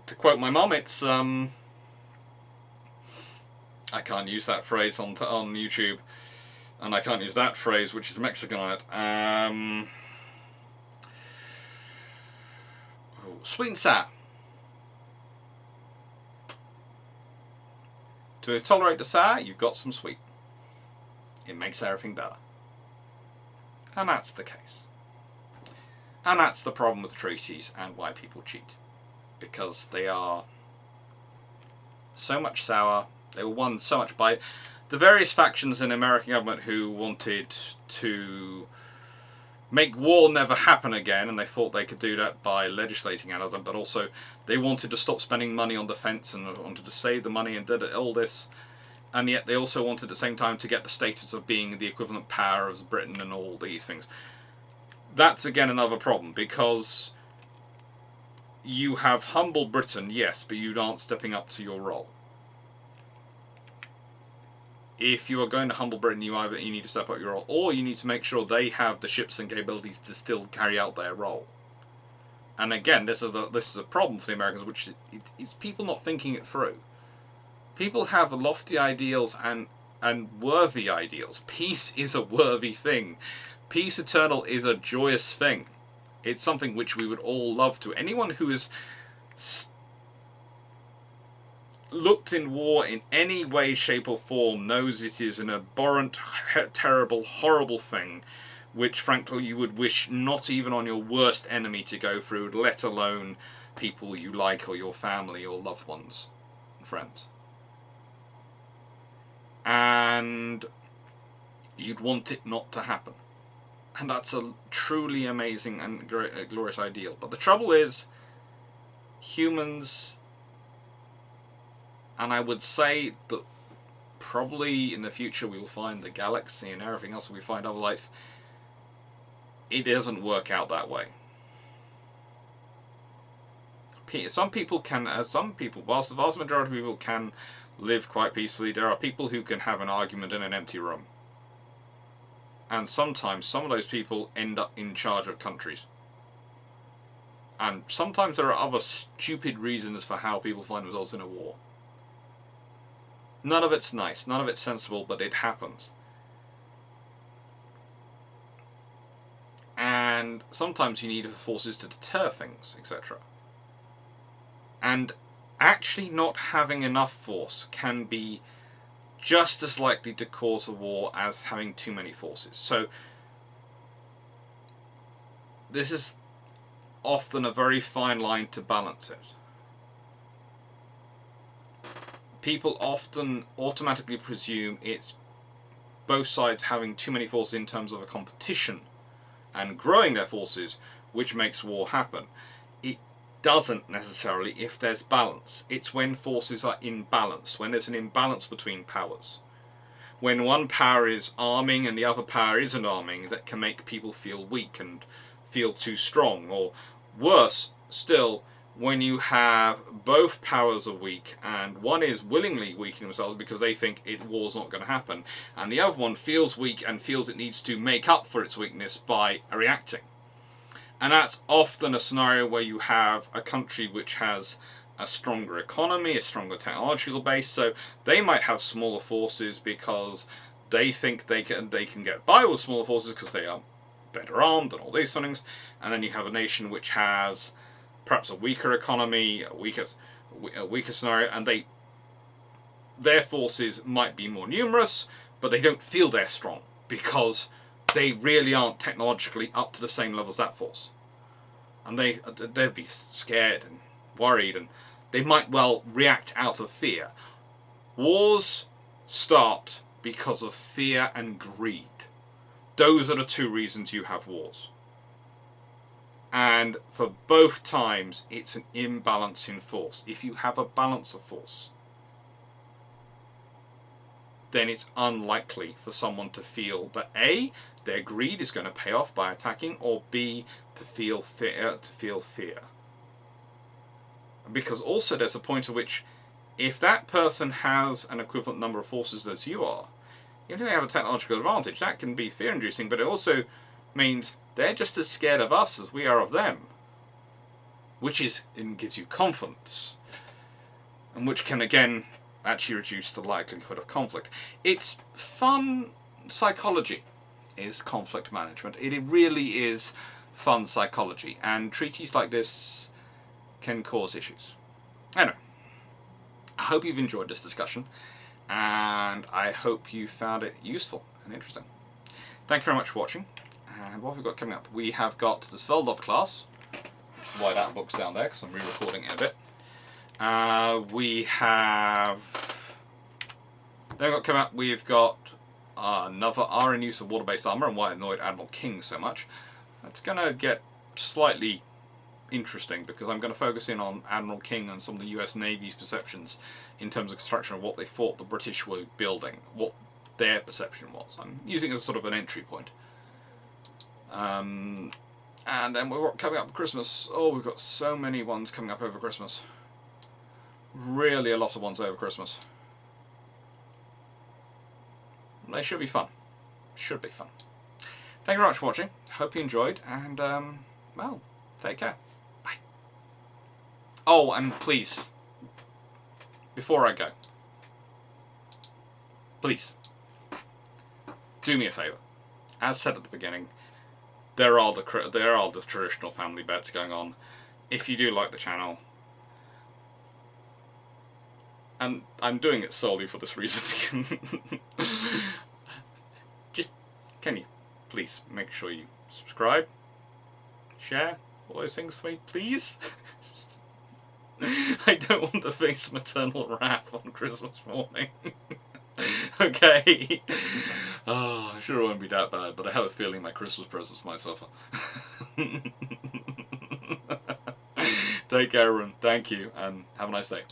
To quote my mum, it's I can't use that phrase on YouTube, and I can't use that phrase, which is Mexican on it. Sweet and sour. To tolerate the sour, you've got some sweet. It makes everything better. And that's the case. And that's the problem with the treaties and why people cheat. Because they are so much sour. They were won so much by the various factions in the American government who wanted to make war never happen again, and they thought they could do that by legislating out of them, but also they wanted to stop spending money on defence and wanted to save the money and did all this, and yet they also wanted at the same time to get the status of being the equivalent power of Britain and all these things. That's again another problem, because you have humble Britain, yes, but you aren't stepping up to your role. If you are going to humble Britain, you need to step up your role, or you need to make sure they have the ships and capabilities to still carry out their role. And again, this is a problem for the Americans, which is people not thinking it through. People have lofty ideals and worthy ideals. Peace is a worthy thing. Peace eternal is a joyous thing. It's something which we would all love to. Anyone who has looked in war in any way, shape or form knows it is an abhorrent, terrible, horrible thing, which frankly you would wish not even on your worst enemy to go through, let alone people you like or your family or loved ones and friends. And you'd want it not to happen. And that's a truly amazing and glorious ideal. But the trouble is, humans, and I would say that probably in the future we will find the galaxy and everything else, we find other life, it doesn't work out that way. Some people can, whilst the vast majority of people can live quite peacefully, there are people who can have an argument in an empty room. And sometimes some of those people end up in charge of countries. And sometimes there are other stupid reasons for how people find themselves in a war. None of it's nice, none of it's sensible, but it happens. And sometimes you need forces to deter things, etc. And actually not having enough force can be just as likely to cause a war as having too many forces. So this is often a very fine line to balance it. People often automatically presume it's both sides having too many forces in terms of a competition and growing their forces which makes war happen. It doesn't necessarily if there's balance. It's when forces are in balance, when there's an imbalance between powers. When one power is arming and the other power isn't arming, that can make people feel weak and feel too strong. Or worse still, when you have both powers are weak and one is willingly weakening themselves because they think war's not going to happen, and the other one feels weak and feels it needs to make up for its weakness by reacting. And that's often a scenario where you have a country which has a stronger economy, a stronger technological base, so they might have smaller forces because they think they can get by with smaller forces because they are better armed and all these things. And then you have a nation which has perhaps a weaker economy, a weaker scenario, and their forces might be more numerous, but they don't feel they're strong because they really aren't technologically up to the same level as that force. And they'd be scared and worried, and they might well react out of fear. Wars start because of fear and greed. Those are the two reasons you have wars. And for both times, it's an imbalance in force. If you have a balance of force, then it's unlikely for someone to feel that A, their greed is going to pay off by attacking, or B, to feel fear. Because also there's a point at which, if that person has an equivalent number of forces as you are, if they have a technological advantage, that can be fear-inducing, but it also means they're just as scared of us as we are of them, which gives you confidence, and which can again actually reduce the likelihood of conflict. It's fun psychology, is conflict management. It really is fun psychology, and treaties like this can cause issues. Anyway, I hope you've enjoyed this discussion, and I hope you found it useful and interesting. Thank you very much for watching. And what have we got coming up? We have got the Naval class, which is why that book's down there because I'm re-recording it a bit. We have coming up. We've got another R in use of water-based armor and why it annoyed Admiral King so much. It's going to get slightly interesting because I'm going to focus in on Admiral King and some of the US Navy's perceptions in terms of construction of what they thought the British were building, what their perception was. I'm using it as sort of an entry point. And then we're coming up for Christmas. Oh, we've got so many ones coming up over Christmas. Really a lot of ones over Christmas. They should be fun. Should be fun. Thank you very much for watching. Hope you enjoyed, and well, take care. Bye. Oh, and please, before I go, please do me a favour. As said at the beginning, there are the traditional family bets going on. If you do like the channel, and I'm doing it solely for this reason, just can you please make sure you subscribe, share, all those things for me, please? I don't want to face maternal wrath on Christmas morning. Okay. Oh, I'm sure it won't be that bad, but I have a feeling my Christmas presents might suffer. Take care, everyone. Thank you, and have a nice day.